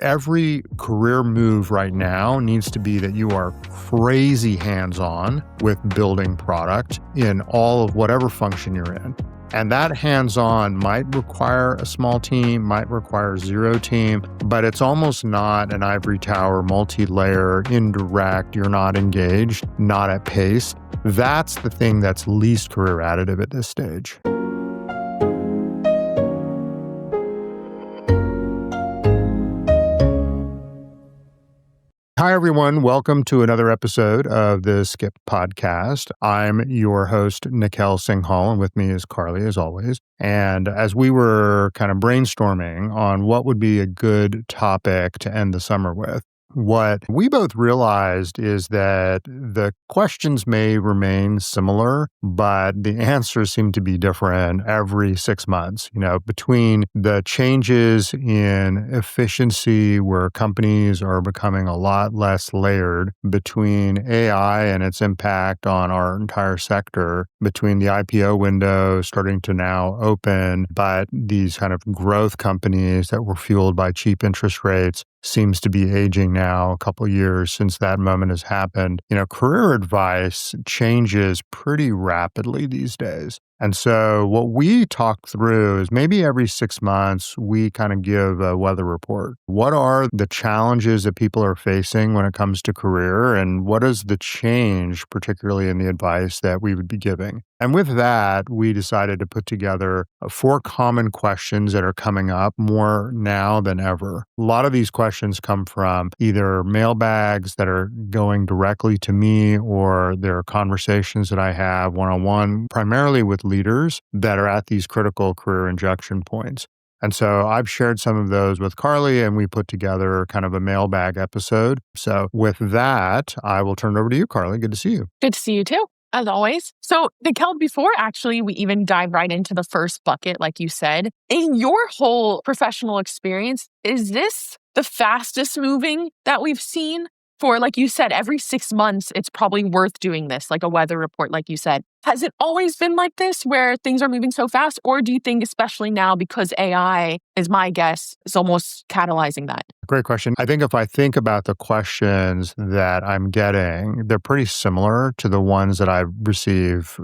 every career move right now needs to be that you are crazy hands-on with building product in all of whatever function you're in. And that hands-on might require a small team, might require zero team, but it's almost not an ivory tower, multi-layer, indirect, you're not engaged, not at pace. That's the thing that's least career additive at this stage. Hi, everyone. Welcome to another episode of the Skip Podcast. I'm your host, Nikhyl Singhal, and with me is Carly, as always. And as we were kind of brainstorming on what would be a good topic to end the summer with, what we both realized is that the questions may remain similar, but the answers seem to be different every 6 months. Between the changes in efficiency where companies are becoming a lot less layered, between AI and its impact on our entire sector, between the IPO window starting to now open, but these kind of growth companies that were fueled by cheap interest rates seems to be aging now a couple of years since that moment has happened. Career advice changes pretty rapidly these days. And so what we talk through is maybe every 6 months, we kind of give a weather report. What are the challenges that people are facing when it comes to career? And what is the change, particularly in the advice that we would be giving? And with that, we decided to put together 4 common questions that are coming up more now than ever. A lot of these questions come from either mailbags that are going directly to me, or there are conversations that I have one-on-one, primarily with leaders that are at these critical career injection points. And so I've shared some of those with Carly, and we put together kind of a mailbag episode. So with that, I will turn it over to you, Carly. Good to see you. Good to see you too, as always. So, Nikhyl, before actually we even dive right into the first bucket, like you said, in your whole professional experience, is this the fastest moving that we've seen? For, like you said, every 6 months, it's probably worth doing this, like a weather report, like you said. Has it always been like this, where things are moving so fast? Or do you think, especially now, because AI is my guess, is almost catalyzing that? Great question. I think if I think about the questions that I'm getting, they're pretty similar to the ones that I receive,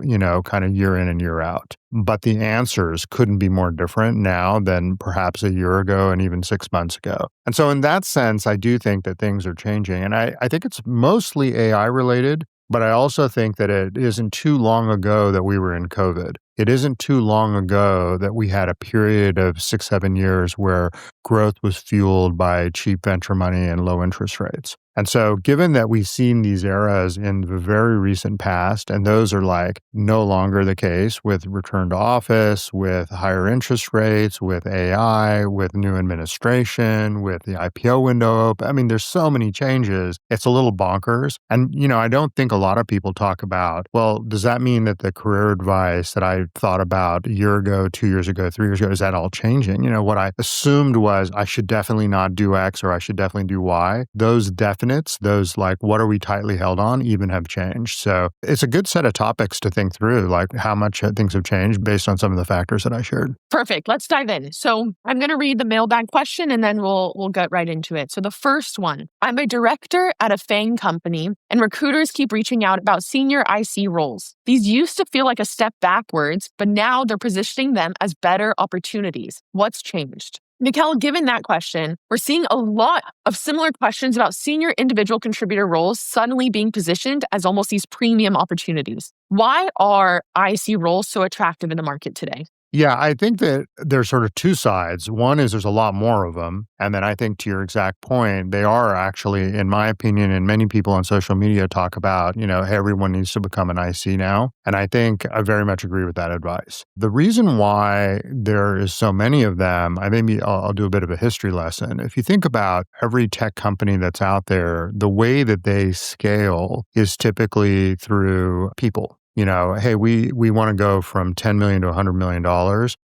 kind of year in and year out. But the answers couldn't be more different now than perhaps a year ago and even 6 months ago. And so in that sense, I do think that things are changing. And I think it's mostly AI related. But I also think that it isn't too long ago that we were in COVID. It isn't too long ago that we had a period of 6-7 years where growth was fueled by cheap venture money and low interest rates. And so given that we've seen these eras in the very recent past, and those are like no longer the case with return to office, with higher interest rates, with AI, with new administration, with the IPO window open. I mean, there's so many changes. It's a little bonkers. And, I don't think a lot of people talk about, well, does that mean that the career advice that I thought about a year ago, 2 years ago, 3 years ago, is that all changing? What I assumed was I should definitely not do X or I should definitely do Y. Those definites, those like, what are we tightly held on, even have changed. So it's a good set of topics to think through, like how much things have changed based on some of the factors that I shared. Perfect. Let's dive in. So I'm going to read the mailbag question and then we'll get right into it. So the first one, I'm a director at a FANG company and recruiters keep reaching out about senior IC roles. These used to feel like a step backwards, but now they're positioning them as better opportunities. What's changed? Nikhyl, given that question, we're seeing a lot of similar questions about senior individual contributor roles suddenly being positioned as almost these premium opportunities. Why are IC roles so attractive in the market today? Yeah, I think that there's sort of two sides. One is there's a lot more of them. And then I think to your exact point, they are actually, in my opinion, and many people on social media talk about, hey, everyone needs to become an IC now. And I think I very much agree with that advice. The reason why there is so many of them, I'll do a bit of a history lesson. If you think about every tech company that's out there, the way that they scale is typically through people. hey, we want to go from 10 million to $100 million.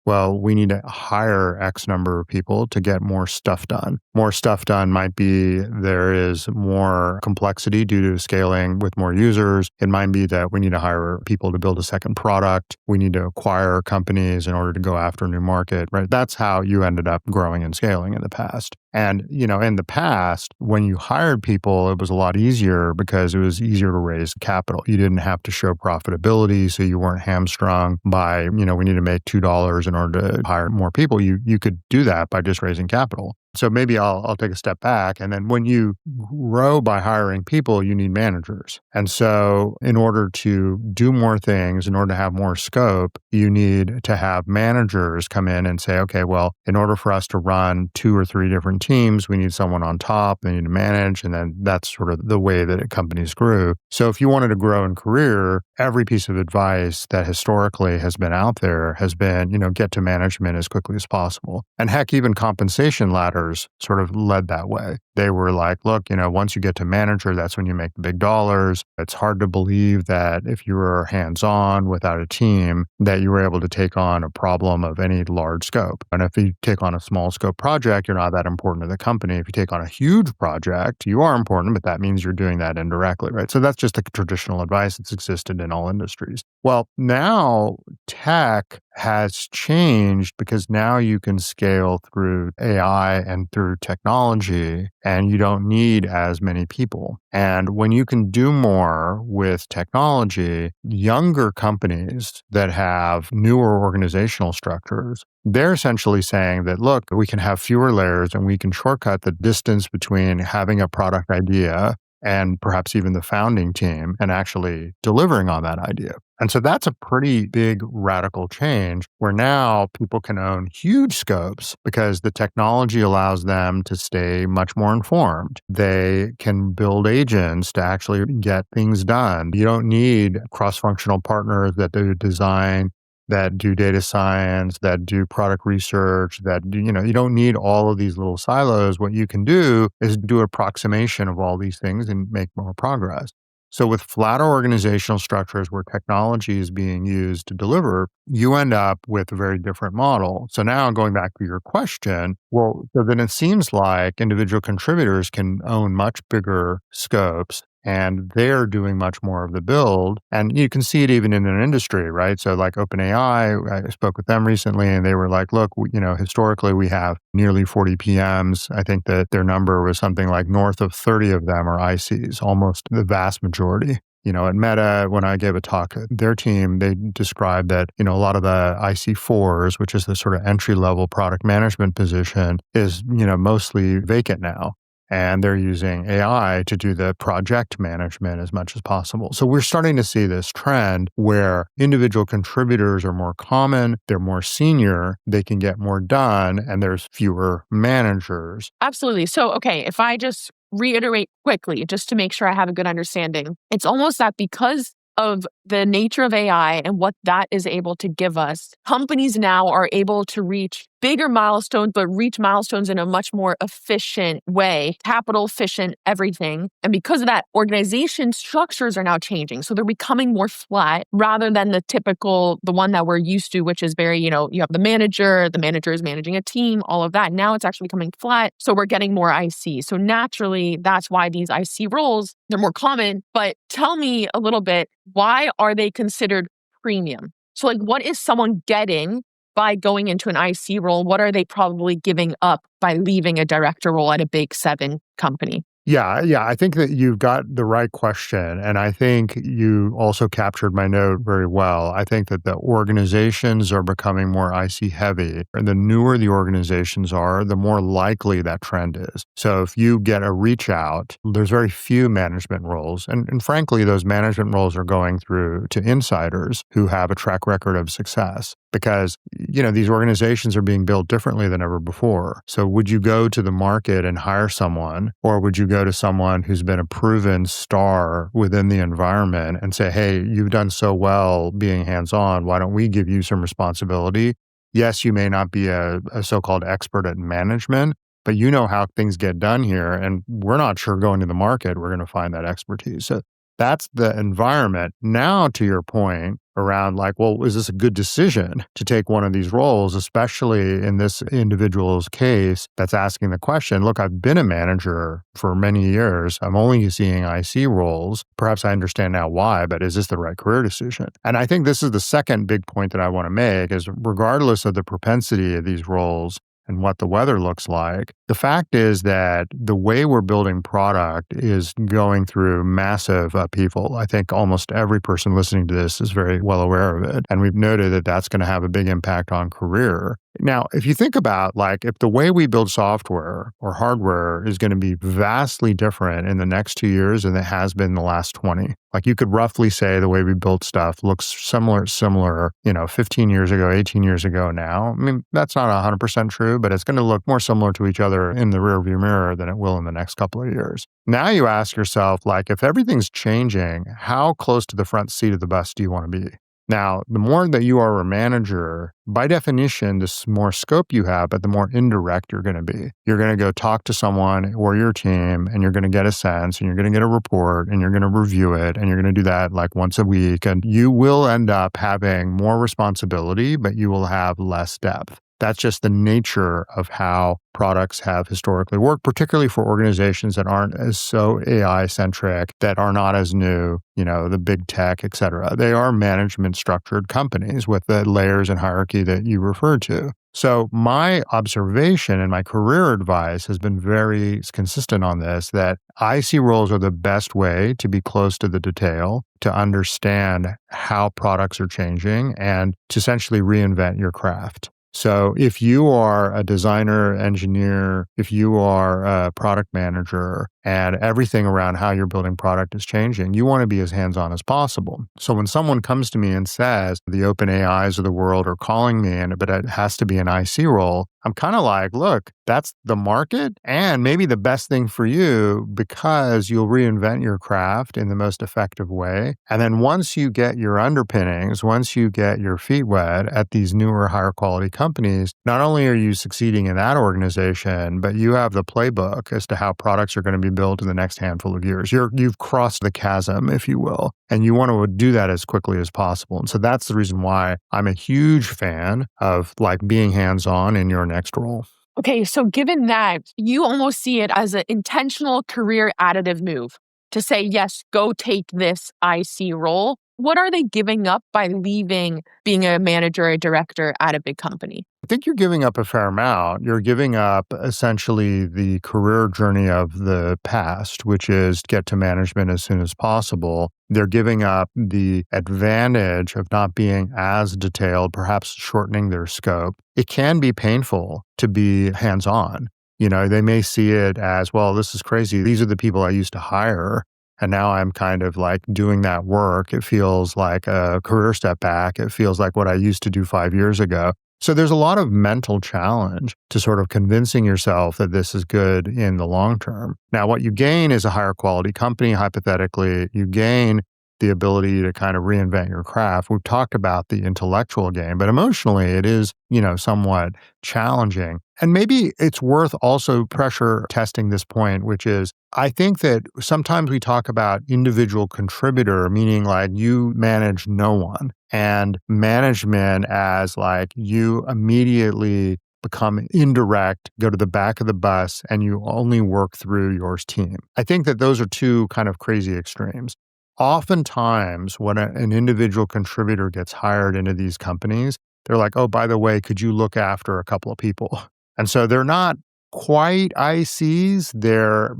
Well, we need to hire X number of people to get more stuff done. More stuff done might be there is more complexity due to scaling with more users. It might be that we need to hire people to build a second product. We need to acquire companies in order to go after a new market, right? That's how you ended up growing and scaling in the past. And, in the past, when you hired people, it was a lot easier because it was easier to raise capital. You didn't have to show profitability, so you weren't hamstrung by, we need to make $2 in order to hire more people. You could do that by just raising capital. So maybe I'll take a step back. And then when you grow by hiring people, you need managers. And so in order to do more things, in order to have more scope, you need to have managers come in and say, okay, well, in order for us to run 2 or 3 different teams, we need someone on top, they need to manage. And then that's sort of the way that companies grew. So if you wanted to grow in career, every piece of advice that historically has been out there has been, get to management as quickly as possible. And heck, even compensation ladders sort of led that way. They were like, look, once you get to manager, that's when you make the big dollars. It's hard to believe that if you were hands-on without a team, that you were able to take on a problem of any large scope. And if you take on a small scope project, you're not that important to the company. If you take on a huge project, you are important, but that means you're doing that indirectly, right? So that's just the traditional advice that's existed in all industries. Well, now tech has changed because now you can scale through AI and through technology, and you don't need as many people. And when you can do more with technology, younger companies that have newer organizational structures, they're essentially saying that, look, we can have fewer layers and we can shortcut the distance between having a product idea and perhaps even the founding team and actually delivering on that idea. And so that's a pretty big radical change where now people can own huge scopes because the technology allows them to stay much more informed. They can build agents to actually get things done. You don't need cross-functional partners that do design, that do data science, that do product research, that do, you don't need all of these little silos. What you can do is do approximation of all these things and make more progress. So with flatter organizational structures where technology is being used to deliver, you end up with a very different model. So now going back to your question, well, so then it seems like individual contributors can own much bigger scopes and they're doing much more of the build. And you can see it even in an industry, right? So like OpenAI, I spoke with them recently and they were like, look, historically we have nearly 40 PMs. I think that their number was something like north of 30 of them are ICs, almost the vast majority. At Meta, when I gave a talk, their team, they described that, a lot of the IC4s, which is the sort of entry-level product management position, is, mostly vacant now. And they're using AI to do the project management as much as possible. So we're starting to see this trend where individual contributors are more common, they're more senior, they can get more done, and there's fewer managers. Absolutely. So, okay, if I just reiterate quickly, just to make sure I have a good understanding, it's almost that because of the nature of AI and what that is able to give us, companies now are able to reach bigger milestones, but reach milestones in a much more efficient way, capital efficient, everything. And because of that, organization structures are now changing. So they're becoming more flat rather than the one that we're used to, which is very, you have the manager is managing a team, all of that. Now it's actually becoming flat. So we're getting more IC. So naturally, that's why these IC roles, they're more common. But tell me a little bit, why are they considered premium? So like, what is someone getting by going into an IC role? What are they probably giving up by leaving a director role at a big 7 company? Yeah. I think that you've got the right question. And I think you also captured my note very well. I think that the organizations are becoming more IC heavy. And the newer the organizations are, the more likely that trend is. So if you get a reach out, there's very few management roles. And frankly, those management roles are going through to insiders who have a track record of success. Because, these organizations are being built differently than ever before. So would you go to the market and hire someone, or would you go to someone who's been a proven star within the environment and say, hey, you've done so well being hands-on, why don't we give you some responsibility? Yes, you may not be a so-called expert at management, but you know how things get done here, and we're not sure going to the market we're going to find that expertise. So That's the environment. Now, to your point around like, well, is this a good decision to take one of these roles, especially in this individual's case that's asking the question, look, I've been a manager for many years. I'm only seeing IC roles. Perhaps I understand now why, but is this the right career decision? And I think this is the second big point that I want to make is regardless of the propensity of these roles, and what the weather looks like. The fact is that the way we're building product is going through massive upheaval. I think almost every person listening to this is very well aware of it. And we've noted that that's going to have a big impact on career. Now, if you think about like if the way we build software or hardware is going to be vastly different in the next 2 years than it has been in the last 20, like you could roughly say the way we built stuff looks similar, 15 years ago, 18 years ago now. I mean, that's not 100% true, but it's going to look more similar to each other in the rearview mirror than it will in the next couple of years. Now you ask yourself, like, if everything's changing, how close to the front seat of the bus do you want to be? Now, the more that you are a manager, by definition, the more scope you have, but the more indirect you're going to be. You're going to go talk to someone or your team, and you're going to get a sense, and you're going to get a report, and you're going to review it, and you're going to do that like once a week. And you will end up having more responsibility, but you will have less depth. That's just the nature of how products have historically worked, particularly for organizations that aren't as so AI-centric, that are not as new, the big tech, et cetera. They are management structured companies with the layers and hierarchy that you referred to. So my observation and my career advice has been very consistent on this, that IC roles are the best way to be close to the detail, to understand how products are changing, and to essentially reinvent your craft. So if you are a designer, engineer, if you are a product manager, and everything around how you're building product is changing, you want to be as hands-on as possible. So when someone comes to me and says the open AIs of the world are calling me, but it has to be an IC role, I'm kind of like, look, that's the market and maybe the best thing for you because you'll reinvent your craft in the most effective way. And then once you get your underpinnings, once you get your feet wet at these newer, higher quality companies, not only are you succeeding in that organization, but you have the playbook as to how products are going to be built in the next handful of years. You've crossed the chasm, if you will, and you want to do that as quickly as possible. And so that's the reason why I'm a huge fan of like being hands-on in your next role. Okay, so given that, you almost see it as an intentional career additive move to say, yes, go take this IC role. What are they giving up by leaving being a manager or a director at a big company? I think you're giving up a fair amount. You're giving up essentially the career journey of the past, which is get to management as soon as possible. They're giving up the advantage of not being as detailed, perhaps shortening their scope. It can be painful to be hands-on. They may see it as, well, this is crazy. These are the people I used to hire. And now I'm kind of like doing that work. It feels like a career step back. It feels like what I used to do 5 years ago. So there's a lot of mental challenge to sort of convincing yourself that this is good in the long term. Now, what you gain is a higher quality company, hypothetically. You gain the ability to kind of reinvent your craft. We've talked about the intellectual game, but emotionally it is, somewhat challenging. And maybe it's worth also pressure testing this point, which is, I think that sometimes we talk about individual contributor, meaning like you manage no one, and management as like you immediately become indirect, go to the back of the bus, and you only work through your team. I think that those are two kind of crazy extremes. Oftentimes, when an individual contributor gets hired into these companies, they're like, oh, by the way, could you look after a couple of people? And so they're not quite ICs. They're,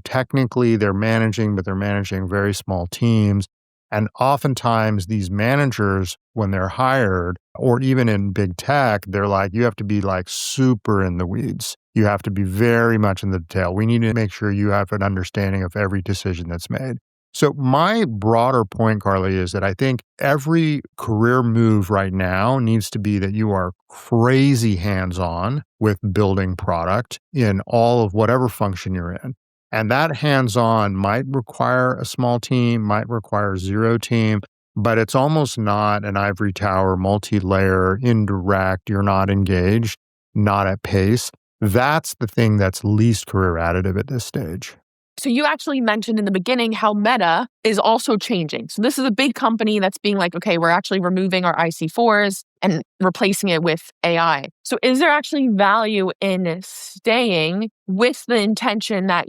technically they're managing, but they're managing very small teams. And oftentimes these managers, when they're hired, or even in big tech, they're like, you have to be like super in the weeds. You have to be very much in the detail. We need to make sure you have an understanding of every decision that's made. So my broader point, Carly, is that I think every career move right now needs to be that you are crazy hands-on with building product in all of whatever function you're in. And that hands-on might require a small team, might require zero team, but it's almost not an ivory tower, multi-layer, indirect, you're not engaged, not at pace. That's the thing that's least career additive at this stage. So you actually mentioned in the beginning how Meta is also changing. So this is a big company that's being like, okay, we're actually removing our IC4s and replacing it with AI. So is there actually value in staying with the intention that,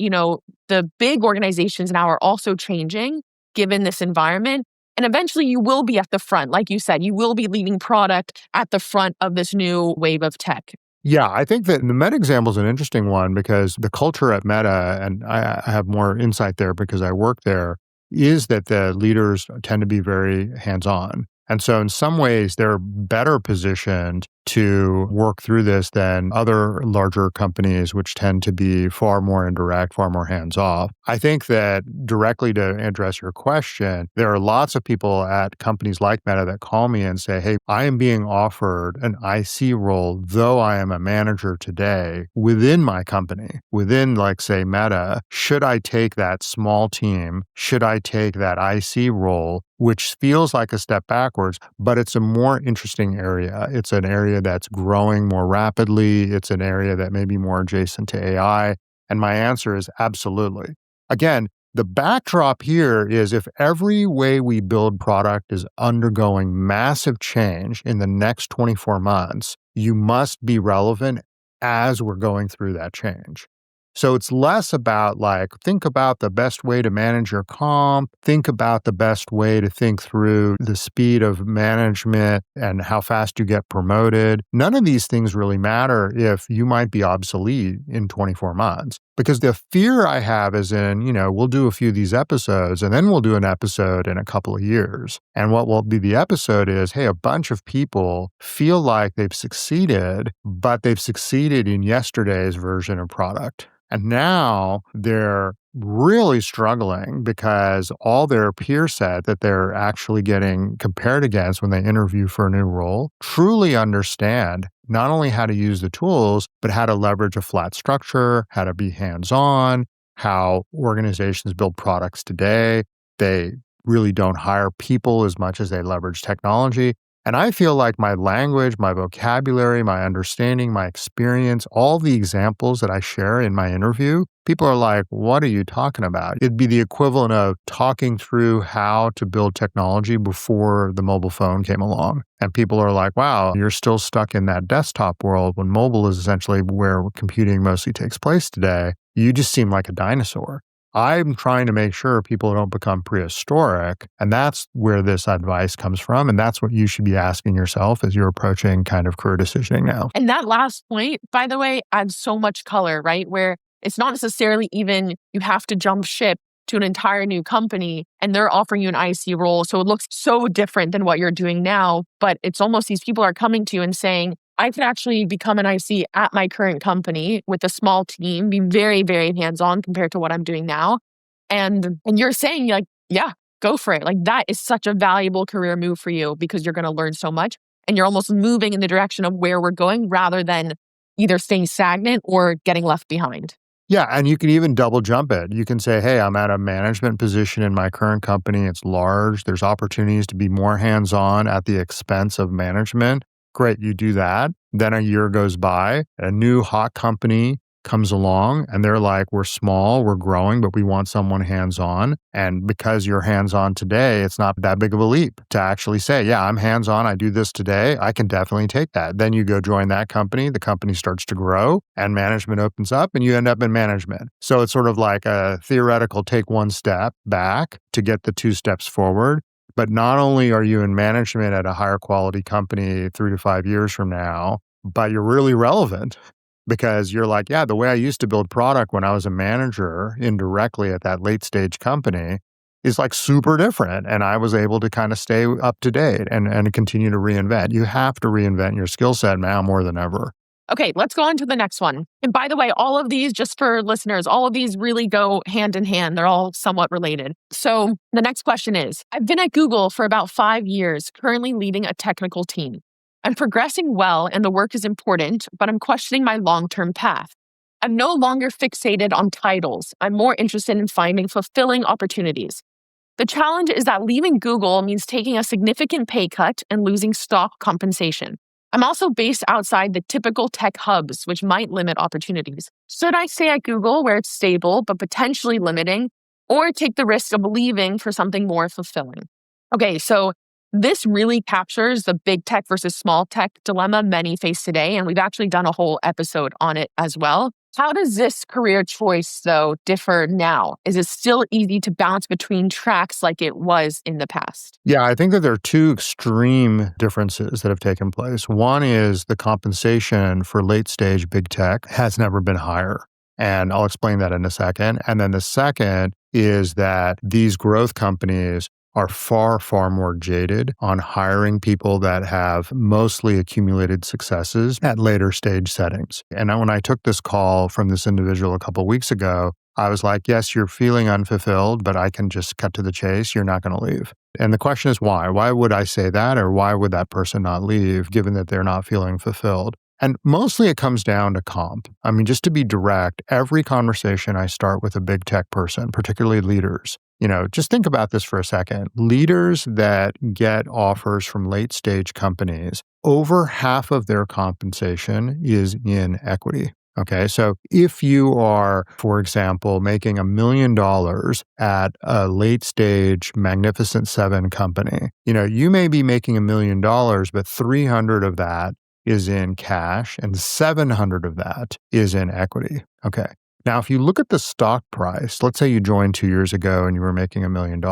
the big organizations now are also changing given this environment? And eventually you will be at the front. Like you said, you will be leading product at the front of this new wave of tech. Yeah, I think that the Meta example is an interesting one because the culture at Meta, and I have more insight there because I work there, is that the leaders tend to be very hands-on. And so in some ways, they're better positioned to work through this than other larger companies, which tend to be far more indirect, far more hands-off. I think that directly to address your question, there are lots of people at companies like Meta that call me and say, hey, I am being offered an IC role, though I am a manager today within my company, within, like, say, Meta. Should I take that small team? Should I take that IC role? Which feels like a step backwards, but it's a more interesting area. It's an area that's growing more rapidly. It's an area that may be more adjacent to AI. And my answer is absolutely. Again, the backdrop here is if every way we build product is undergoing massive change in the next 24 months, you must be relevant as we're going through that change. So it's less about think about the best way to manage your comp, think about the best way to think through the speed of management and how fast you get promoted. None of these things really matter if you might be obsolete in 24 months. Because the fear I have is we'll do a few of these episodes and then we'll do an episode in a couple of years. And what will be the episode is, hey, a bunch of people feel like they've succeeded, but they've succeeded in yesterday's version of product. And now they're really struggling because all their peer set that they're actually getting compared against when they interview for a new role truly understand not only how to use the tools, but how to leverage a flat structure, how to be hands-on, how organizations build products today. They really don't hire people as much as they leverage technology. And I feel like my language, my vocabulary, my understanding, my experience, all the examples that I share in my interview, people are like, what are you talking about? It'd be the equivalent of talking through how to build technology before the mobile phone came along. And people are like, wow, you're still stuck in that desktop world when mobile is essentially where computing mostly takes place today. You just seem like a dinosaur. I'm trying to make sure people don't become prehistoric. And that's where this advice comes from. And that's what you should be asking yourself as you're approaching kind of career decisioning now. And that last point, by the way, adds so much color, right? Where it's not necessarily even you have to jump ship to an entire new company and they're offering you an IC role. So it looks so different than what you're doing now. But it's almost these people are coming to you and saying, I could actually become an IC at my current company with a small team, be very, very hands-on compared to what I'm doing now. And you're saying yeah, go for it. Like that is such a valuable career move for you because you're going to learn so much and you're almost moving in the direction of where we're going rather than either staying stagnant or getting left behind. Yeah, and you can even double jump it. You can say, hey, I'm at a management position in my current company. It's large. There's opportunities to be more hands-on at the expense of management. Great, you do that. Then a year goes by, a new hot company comes along and they're like, we're small, we're growing, but we want someone hands-on. And because you're hands-on today, it's not that big of a leap to actually say, yeah, I'm hands-on, I do this today, I can definitely take that. Then you go join that company, the company starts to grow and management opens up and you end up in management. So it's sort of like a theoretical take one step back to get the two steps forward. But not only are you in management at a higher quality company 3 to 5 years from now, but you're really relevant because you're like, yeah, the way I used to build product when I was a manager indirectly at that late stage company is like super different. And I was able to kind of stay up to date and continue to reinvent. You have to reinvent your skill set now more than ever. Okay, let's go on to the next one. And by the way, all of these, just for listeners, all of these really go hand in hand. They're all somewhat related. So the next question is, I've been at Google for about 5 years, currently leading a technical team. I'm progressing well and the work is important, but I'm questioning my long-term path. I'm no longer fixated on titles. I'm more interested in finding fulfilling opportunities. The challenge is that leaving Google means taking a significant pay cut and losing stock compensation. I'm also based outside the typical tech hubs, which might limit opportunities. Should I stay at Google where it's stable but potentially limiting, or take the risk of leaving for something more fulfilling? Okay, so this really captures the big tech versus small tech dilemma many face today, and we've actually done a whole episode on it as well. How does this career choice, though, differ now? Is it still easy to bounce between tracks like it was in the past? Yeah, I think that there are two extreme differences that have taken place. One is the compensation for late stage big tech has never been higher. And I'll explain that in a second. And then the second is that these growth companies are far, far more jaded on hiring people that have mostly accumulated successes at later stage settings. And when I took this call from this individual a couple of weeks ago, I was like, yes, you're feeling unfulfilled, but I can just cut to the chase. You're not going to leave. And the question is why? Why would I say that? Or why would that person not leave given that they're not feeling fulfilled? And mostly it comes down to comp. I mean, just to be direct, every conversation I start with a big tech person, particularly leaders, just think about this for a second. Leaders that get offers from late stage companies, over half of their compensation is in equity. Okay, so if you are, for example, making $1 million at a late stage Magnificent Seven company, you may be making $1 million, but 300 of that is in cash and 700 of that is in equity. Okay. Now, if you look at the stock price, let's say you joined 2 years ago and you were making $1 million.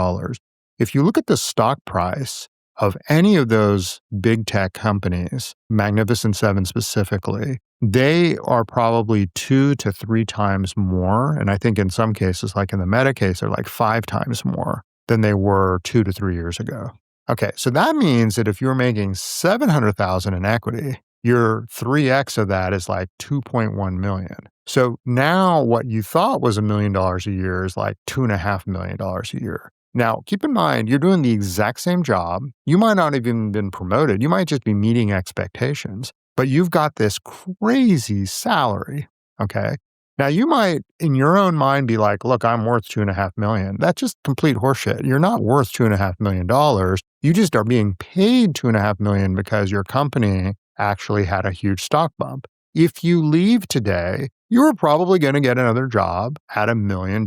If you look at the stock price of any of those big tech companies, Magnificent Seven specifically, they are probably 2 to 3 times more. And I think in some cases, like in the Meta case, they're like 5 times more than they were 2 to 3 years ago. Okay, so that means that if you're making $700,000 in equity, your 3x of that is like 2.1 million. So now what you thought was $1 million a year is like $2.5 million a year. Now, keep in mind, you're doing the exact same job. You might not even been promoted. You might just be meeting expectations, but you've got this crazy salary. Okay. Now, you might, in your own mind, be like, look, I'm worth $2.5 million. That's just complete horseshit. You're not worth $2.5 million. You just are being paid $2.5 million because your company actually had a huge stock bump. If you leave today, you're probably going to get another job at $1 million.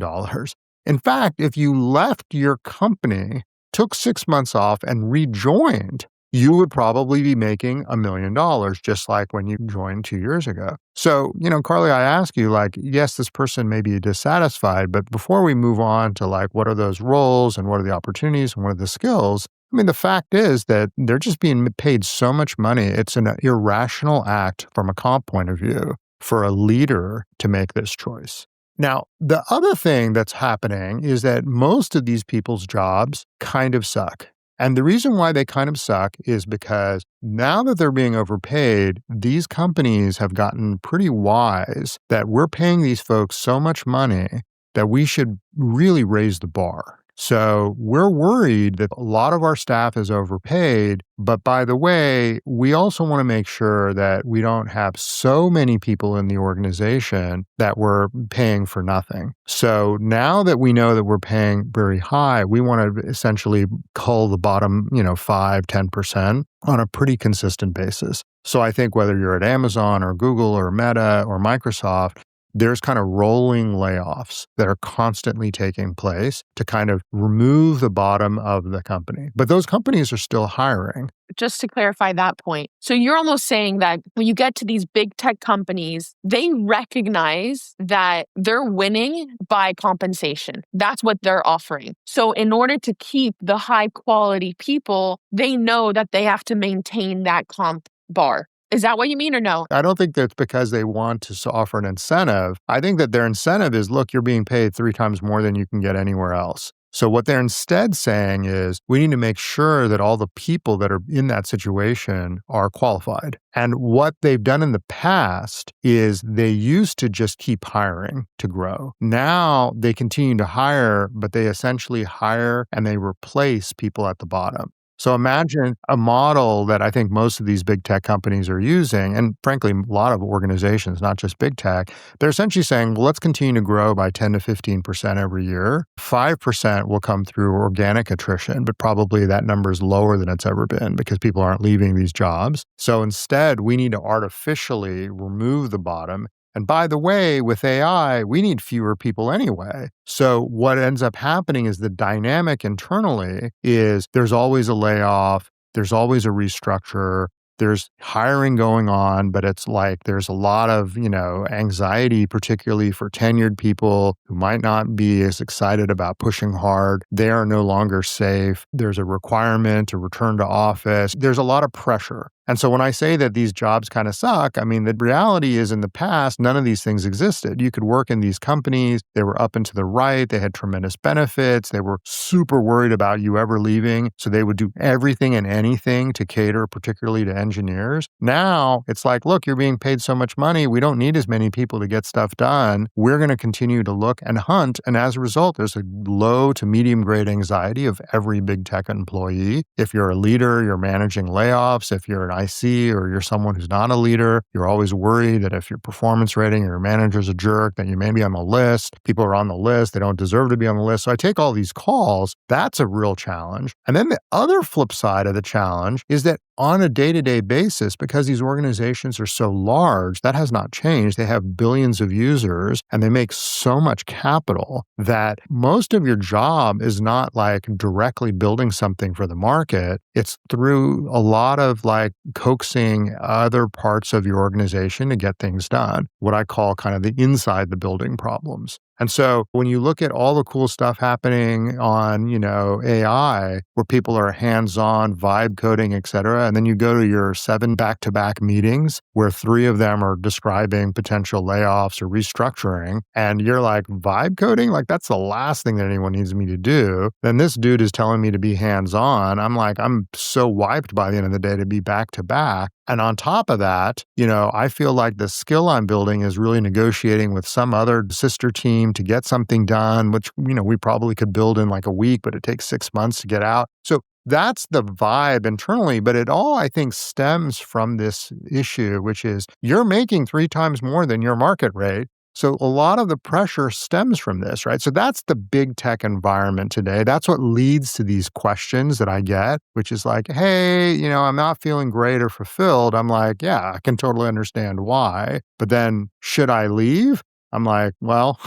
In fact, if you left your company, took 6 months off, and rejoined, you would probably be making $1 million, just like when you joined 2 years ago. So, Carly, I ask you, yes, this person may be dissatisfied, but before we move on to what are those roles and what are the opportunities and what are the skills, I mean, the fact is that they're just being paid so much money. It's an irrational act from a comp point of view for a leader to make this choice. Now, the other thing that's happening is that most of these people's jobs kind of suck. And the reason why they kind of suck is because now that they're being overpaid, these companies have gotten pretty wise that we're paying these folks so much money that we should really raise the bar. So we're worried that a lot of our staff is overpaid. But by the way, we also want to make sure that we don't have so many people in the organization that we're paying for nothing. So now that we know that we're paying very high, we want to essentially cull the bottom, 5-10% on a pretty consistent basis. So I think whether you're at Amazon or Google or Meta or Microsoft, there's kind of rolling layoffs that are constantly taking place to kind of remove the bottom of the company. But those companies are still hiring. Just to clarify that point. So you're almost saying that when you get to these big tech companies, they recognize that they're winning by compensation. That's what they're offering. So in order to keep the high quality people, they know that they have to maintain that comp bar. Is that what you mean or no? I don't think that's because they want to offer an incentive. I think that their incentive is, look, you're being paid 3 times more than you can get anywhere else. So what they're instead saying is, we need to make sure that all the people that are in that situation are qualified. And what they've done in the past is they used to just keep hiring to grow. Now they continue to hire, but they essentially hire and they replace people at the bottom. So imagine a model that I think most of these big tech companies are using, and frankly, a lot of organizations, not just big tech, they're essentially saying, well, let's continue to grow by 10 to 15% every year. 5% will come through organic attrition, but probably that number is lower than it's ever been because people aren't leaving these jobs. So instead, we need to artificially remove the bottom. And by the way, with AI, we need fewer people anyway. So what ends up happening is the dynamic internally is there's always a layoff, there's always a restructure, there's hiring going on, but it's like there's a lot of, anxiety, particularly for tenured people who might not be as excited about pushing hard. They are no longer safe. There's a requirement to return to office. There's a lot of pressure. And so when I say that these jobs kind of suck, I mean, the reality is in the past, none of these things existed. You could work in these companies. They were up and to the right. They had tremendous benefits. They were super worried about you ever leaving. So they would do everything and anything to cater, particularly to engineers. Now it's like, look, you're being paid so much money. We don't need as many people to get stuff done. We're going to continue to look and hunt. And as a result, there's a low to medium grade anxiety of every big tech employee. If you're a leader, you're managing layoffs. If you're an IC or you're someone who's not a leader, you're always worried that if your performance rating or your manager's a jerk, that you may be on the list. People are on the list. They don't deserve to be on the list. So I take all these calls. That's a real challenge. And then the other flip side of the challenge is that on a day-to-day basis, because these organizations are so large, that has not changed. They have billions of users and they make so much capital that most of your job is not like directly building something for the market. It's through a lot of like coaxing other parts of your organization to get things done, what I call kind of the inside the building problems. And so when you look at all the cool stuff happening on, AI, where people are hands-on, vibe coding, et cetera, and then you go to your 7 back-to-back meetings where 3 of them are describing potential layoffs or restructuring, and you're like, vibe coding? Like, that's the last thing that anyone needs me to do. Then this dude is telling me to be hands-on. I'm like, I'm so wiped by the end of the day to be back-to-back. And on top of that, I feel like the skill I'm building is really negotiating with some other sister team to get something done, which, we probably could build in like a week, but it takes 6 months to get out. So that's the vibe internally, but it all, I think, stems from this issue, which is you're making 3 times more than your market rate. So a lot of the pressure stems from this, right? So that's the big tech environment today. That's what leads to these questions that I get, which is like, hey, I'm not feeling great or fulfilled. I'm like, yeah, I can totally understand why. But then should I leave? I'm like, well,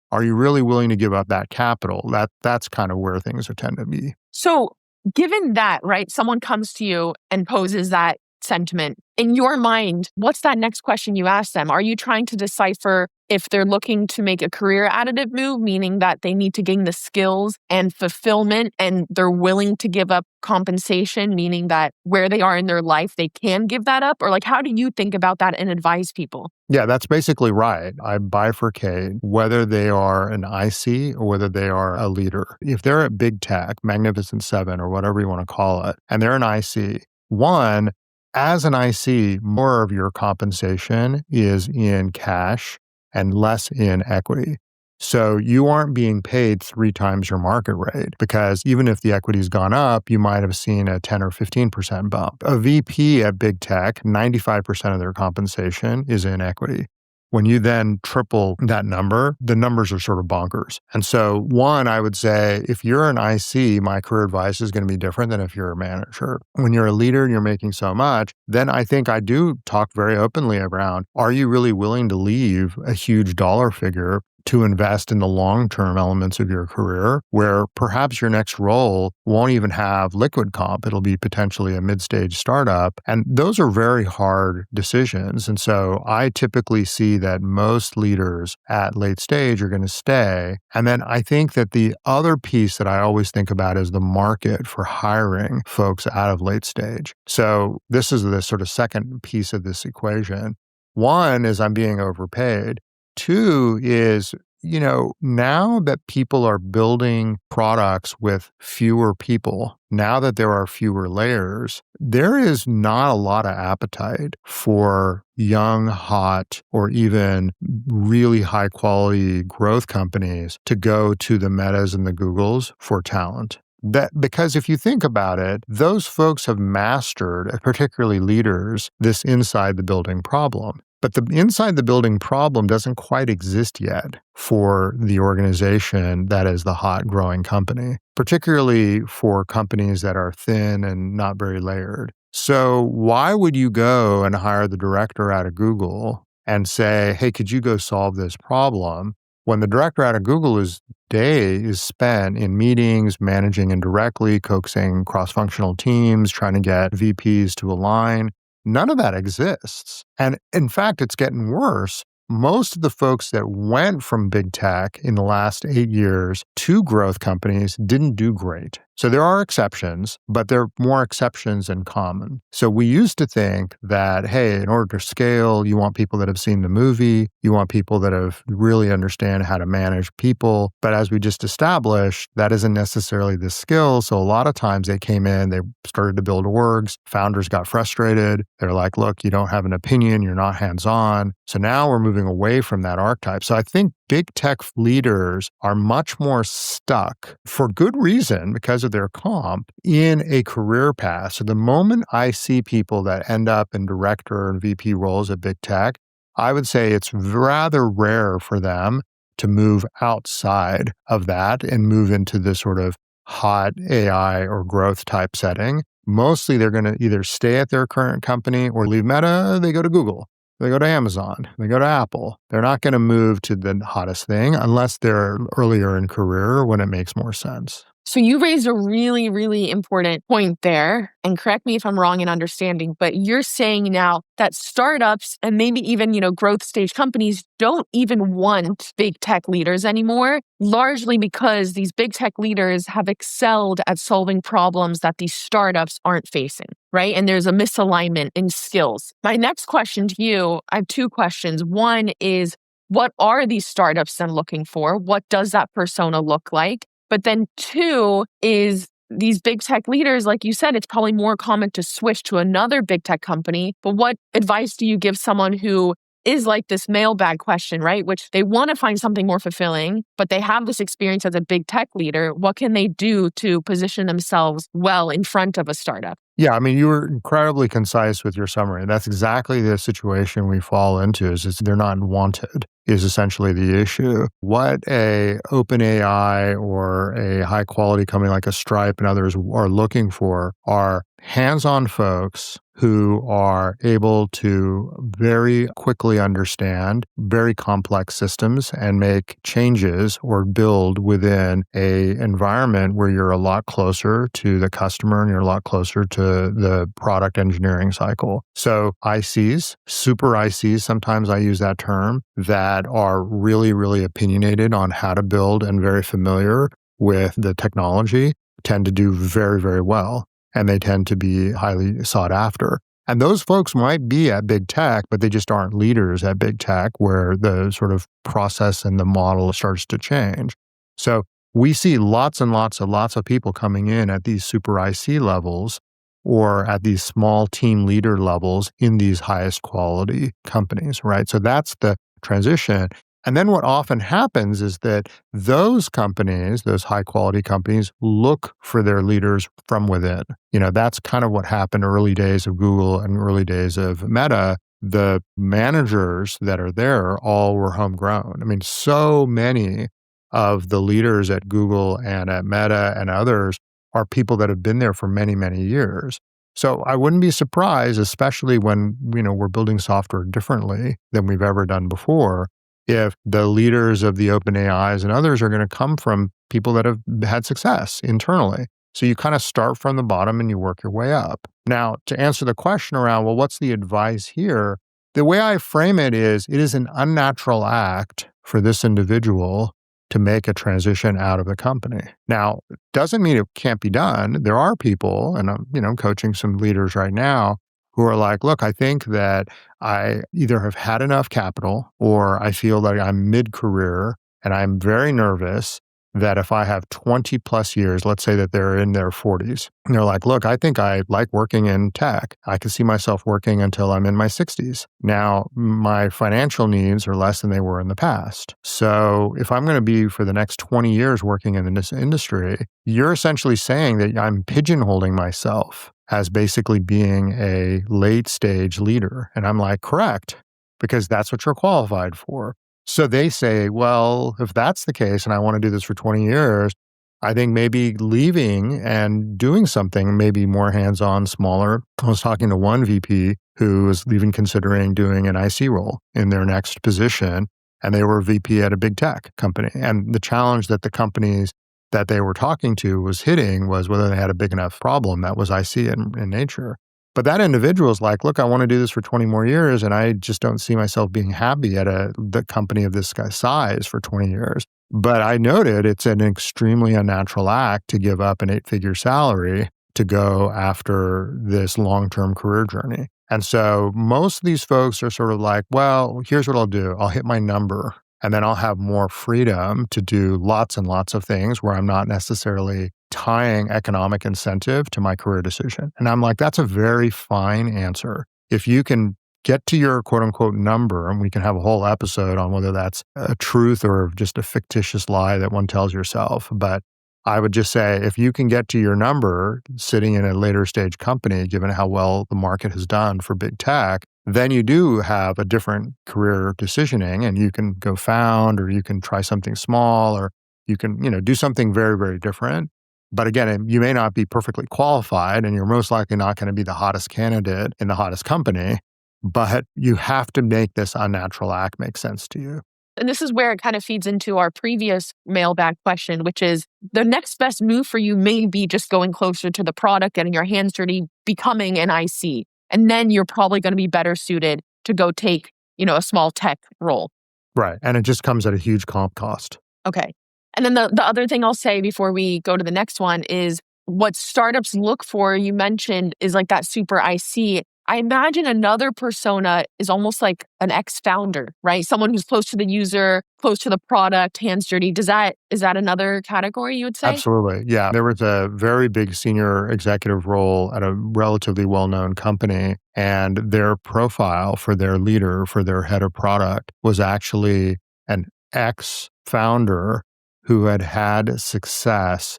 are you really willing to give up that capital? That's kind of where things are tend to be. So given that, right, someone comes to you and poses that sentiment, in your mind, what's that next question you ask them? Are you trying to decipher if they're looking to make a career additive move, meaning that they need to gain the skills and fulfillment and they're willing to give up compensation, meaning that where they are in their life, they can give that up? Or like, how do you think about that and advise people? Yeah, that's basically right. I bifurcate whether they are an IC or whether they are a leader. If they're at big tech, Magnificent Seven or whatever you want to call it, and they're an IC, one, as an IC, more of your compensation is in cash and less in equity. So you aren't being paid 3 times your market rate because even if the equity's gone up, you might have seen a 10 or 15% bump. A VP at big tech, 95% of their compensation is in equity. When you then triple that number, the numbers are sort of bonkers. And so one, I would say, if you're an IC, my career advice is going to be different than if you're a manager. When you're a leader and you're making so much, then I think I do talk very openly around, are you really willing to leave a huge dollar figure to invest in the long-term elements of your career where perhaps your next role won't even have liquid comp. It'll be potentially a mid-stage startup. And those are very hard decisions. And so I typically see that most leaders at late stage are going to stay. And then I think that the other piece that I always think about is the market for hiring folks out of late stage. So this is the sort of second piece of this equation. One is I'm being overpaid. 2 is, now that people are building products with fewer people, now that there are fewer layers, there is not a lot of appetite for young, hot, or even really high quality growth companies to go to the Metas and the Googles for talent. That because if you think about it, those folks have mastered, particularly leaders, this inside the building problem. But the inside the building problem doesn't quite exist yet for the organization that is the hot growing company, particularly for companies that are thin and not very layered. So why would you go and hire the director out of Google and say, hey, could you go solve this problem? When the director out of Google day is spent in meetings, managing indirectly, coaxing cross-functional teams, trying to get VPs to align. None of that exists. And in fact, it's getting worse. Most of the folks that went from big tech in the last 8 years to growth companies didn't do great. So there are exceptions, but there are more exceptions than common. So we used to think that, hey, in order to scale, you want people that have seen the movie, you want people that have really understand how to manage people. But as we just established, that isn't necessarily the skill. So a lot of times they came in, they started to build orgs, founders got frustrated. They're like, look, you don't have an opinion, you're not hands-on. So now we're moving away from that archetype. So I think big tech leaders are much more stuck for good reason because of their comp in a career path. So the moment I see people that end up in director and VP roles at big tech, I would say it's rather rare for them to move outside of that and move into this sort of hot AI or growth type setting. Mostly they're going to either stay at their current company or leave Meta, they go to Google. They go to Amazon, they go to Apple. They're not going to move to the hottest thing unless they're earlier in career when it makes more sense. So you raised a really, really important point there. And correct me if I'm wrong in understanding, but you're saying now that startups and maybe even, growth stage companies don't even want big tech leaders anymore, largely because these big tech leaders have excelled at solving problems that these startups aren't facing, right? And there's a misalignment in skills. My next question to you, I have two questions. One is, what are these startups then looking for? What does that persona look like? But then two is these big tech leaders, like you said, it's probably more common to switch to another big tech company. But what advice do you give someone who is like this mailbag question, right? Which they want to find something more fulfilling, but they have this experience as a big tech leader. What can they do to position themselves well in front of a startup? Yeah, I mean, you were incredibly concise with your summary. That's exactly the situation we fall into is they're not wanted is essentially the issue. What a OpenAI or a high quality company like a Stripe and others are looking for are hands-on folks who are able to very quickly understand very complex systems and make changes or build within a environment where you're a lot closer to the customer and you're a lot closer to the product engineering cycle. So ICs, super ICs, sometimes I use that term, that are really, really opinionated on how to build and very familiar with the technology tend to do very, very well. And they tend to be highly sought after. And those folks might be at big tech, but they just aren't leaders at big tech where the sort of process and the model starts to change. So we see lots and lots of people coming in at these super IC levels or at these small team leader levels in these highest quality companies, right? So that's the transition. And then what often happens is that those companies, those high quality companies, look for their leaders from within. That's kind of what happened early days of Google and early days of Meta. The managers that are there all were homegrown. I mean, so many of the leaders at Google and at Meta and others are people that have been there for many, many years. So I wouldn't be surprised, especially when, we're building software differently than we've ever done before, if the leaders of the OpenAIs and others are going to come from people that have had success internally. So you kind of start from the bottom and you work your way up. Now, to answer the question around, well, what's the advice here? The way I frame it is an unnatural act for this individual to make a transition out of the company. Now, doesn't mean it can't be done. There are people, and I'm coaching some leaders right now who are like, look, I think that I either have had enough capital or I feel like I'm mid-career and I'm very nervous that if I have 20 plus years, let's say that they're in their 40s, and they're like, look, I think I like working in tech. I can see myself working until I'm in my 60s. Now, my financial needs are less than they were in the past. So if I'm going to be for the next 20 years working in this industry, you're essentially saying that I'm pigeonholing myself as basically being a late stage leader. And I'm like, correct, because that's what you're qualified for. So they say, well, if that's the case and I want to do this for 20 years, I think maybe leaving and doing something maybe more hands-on, smaller. I was talking to one VP who was even considering doing an IC role in their next position, and they were VP at a big tech company. And the challenge that the companies that they were talking to was hitting was whether they had a big enough problem that was IC in nature. But that individual is like, look, I want to do this for 20 more years, and I just don't see myself being happy at the company of this guy's size for 20 years. But I noted it's an extremely unnatural act to give up an 8-figure salary to go after this long-term career journey. And so most of these folks are sort of like, well, here's what I'll do. I'll hit my number, and then I'll have more freedom to do lots and lots of things where I'm not necessarily tying economic incentive to my career decision. And I'm like, that's a very fine answer. If you can get to your quote unquote number, and we can have a whole episode on whether that's a truth or just a fictitious lie that one tells yourself. But I would just say, if you can get to your number sitting in a later stage company, given how well the market has done for big tech, then you do have a different career decisioning, and you can go found, or you can try something small, or you can, do something very, very different. But again, you may not be perfectly qualified, and you're most likely not going to be the hottest candidate in the hottest company, but you have to make this unnatural act make sense to you. And this is where it kind of feeds into our previous mailbag question, which is the next best move for you may be just going closer to the product, getting your hands dirty, becoming an IC. And then you're probably going to be better suited to go take, a small tech role. Right. And it just comes at a huge comp cost. Okay. And then the other thing I'll say before we go to the next one is what startups look for, you mentioned, is like that super IC. I imagine another persona is almost like an ex-founder, right? Someone who's close to the user, close to the product, hands dirty. Is that another category you would say? Absolutely. Yeah. There was a very big senior executive role at a relatively well-known company, and their profile for their leader, for their head of product, was actually an ex-founder who had had success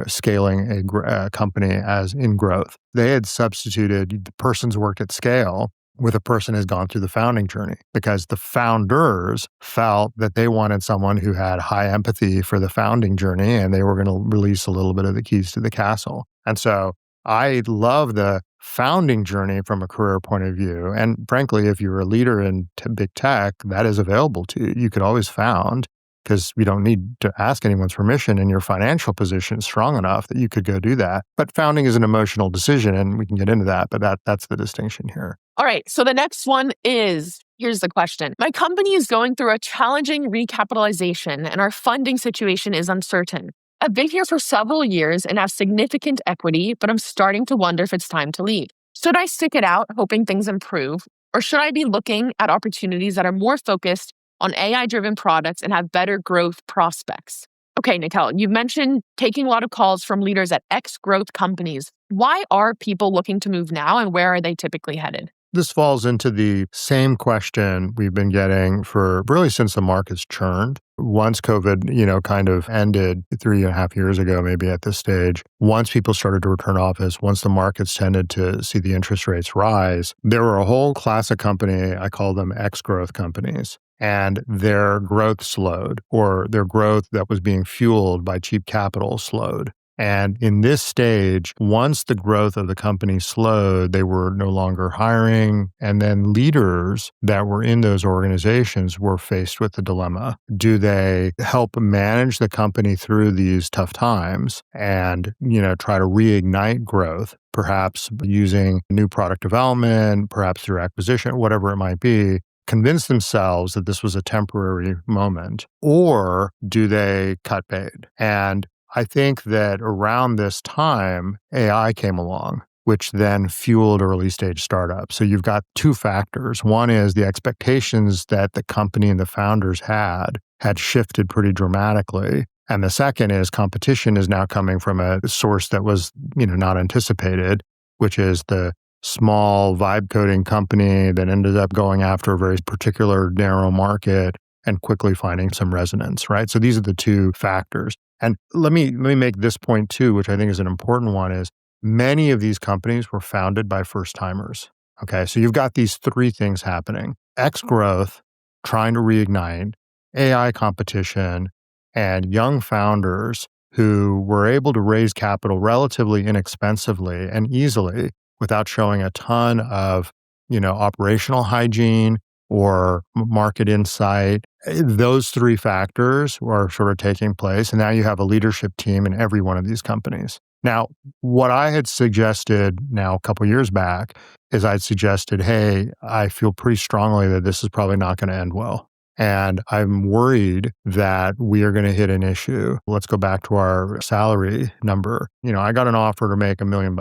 scaling a company as in growth. They had substituted the person's work at scale with a person who's gone through the founding journey, because the founders felt that they wanted someone who had high empathy for the founding journey, and they were going to release a little bit of the keys to the castle. And so I love the founding journey from a career point of view. And frankly, if you're a leader in big tech, that is available to you. You could always found, because you don't need to ask anyone's permission, and your financial position is strong enough that you could go do that. But founding is an emotional decision, and we can get into that, but that's the distinction here. All right. So the next one is, here's the question. My company is going through a challenging recapitalization, and our funding situation is uncertain. I've been here for several years and have significant equity, but I'm starting to wonder if it's time to leave. Should I stick it out, hoping things improve, or should I be looking at opportunities that are more focused on AI-driven products and have better growth prospects? Okay, Nikhyl, you've mentioned taking a lot of calls from leaders at ex-growth companies. Why are people looking to move now, and where are they typically headed? This falls into the same question we've been getting for really since the market's churned. Once COVID, kind of ended 3.5 years ago, maybe at this stage, once people started to return to office, once the markets tended to see the interest rates rise, there were a whole class of company, I call them ex-growth companies, and their growth slowed, or their growth that was being fueled by cheap capital slowed. And in this stage, once the growth of the company slowed, they were no longer hiring. And then leaders that were in those organizations were faced with the dilemma. Do they help manage the company through these tough times and, try to reignite growth, perhaps using new product development, perhaps through acquisition, whatever it might be, convince themselves that this was a temporary moment? Or do they cut bait? And I think that around this time, AI came along, which then fueled early stage startups. So you've got two factors. One is the expectations that the company and the founders had shifted pretty dramatically. And the second is competition is now coming from a source that was, not anticipated, which is the small vibe coding company that ended up going after a very particular narrow market and quickly finding some resonance, right? So these are the two factors. And let me make this point too, which I think is an important one, is many of these companies were founded by first timers. Okay. So you've got these three things happening: X growth, trying to reignite, AI competition, and young founders who were able to raise capital relatively inexpensively and easily without showing a ton of, operational hygiene or market insight. Those three factors are sort of taking place. And now you have a leadership team in every one of these companies. Now, what I had suggested now a couple years back is I'd suggested, hey, I feel pretty strongly that this is probably not going to end well. And I'm worried that we are going to hit an issue. Let's go back to our salary number. I got an offer to make $1 million.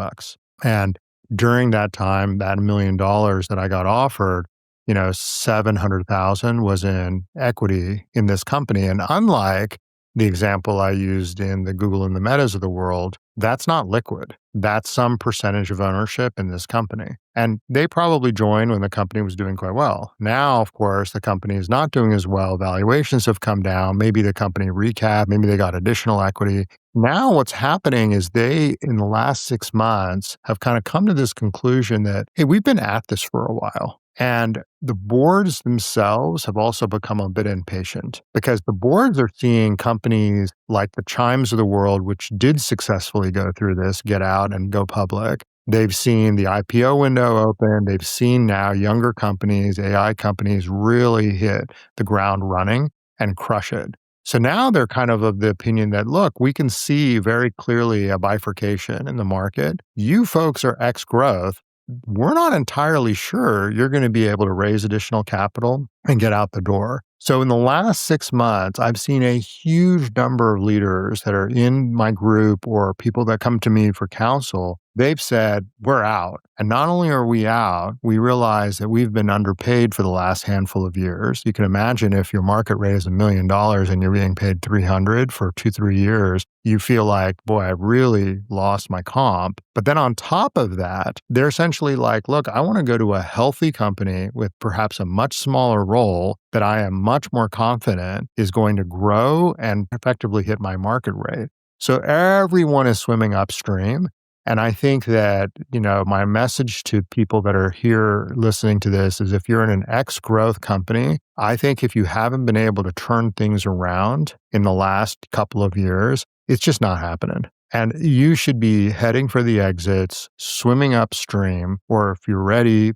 And during that time, that $1 million that I got offered, 700,000 was in equity in this company. And unlike the example I used in the Google and the Metas of the world, that's not liquid. That's some percentage of ownership in this company. And they probably joined when the company was doing quite well. Now, of course, the company is not doing as well. Valuations have come down. Maybe the company recapped. Maybe they got additional equity. Now what's happening is they, in the last 6 months, have kind of come to this conclusion that, hey, we've been at this for a while. And the boards themselves have also become a bit impatient because the boards are seeing companies like the Chimes of the world, which did successfully go through this, get out and go public. They've seen the IPO window open. They've seen now younger companies, AI companies, really hit the ground running and crush it. So now they're kind of the opinion that, look, we can see very clearly a bifurcation in the market. You folks are X growth. We're not entirely sure you're going to be able to raise additional capital and get out the door. So in the last 6 months, I've seen a huge number of leaders that are in my group or people that come to me for counsel. They've said, we're out. And not only are we out, we realize that we've been underpaid for the last handful of years. You can imagine if your market rate is $1 million and you're being paid 300 for 2-3 years, you feel like, boy, I really lost my comp. But then on top of that, they're essentially like, look, I want to go to a healthy company with perhaps a much smaller role that I am much more confident is going to grow and effectively hit my market rate. So everyone is swimming upstream. And I think that, my message to people that are here listening to this is if you're in an X growth company, I think if you haven't been able to turn things around in the last couple of years, it's just not happening. And you should be heading for the exits, swimming upstream, or if you're ready,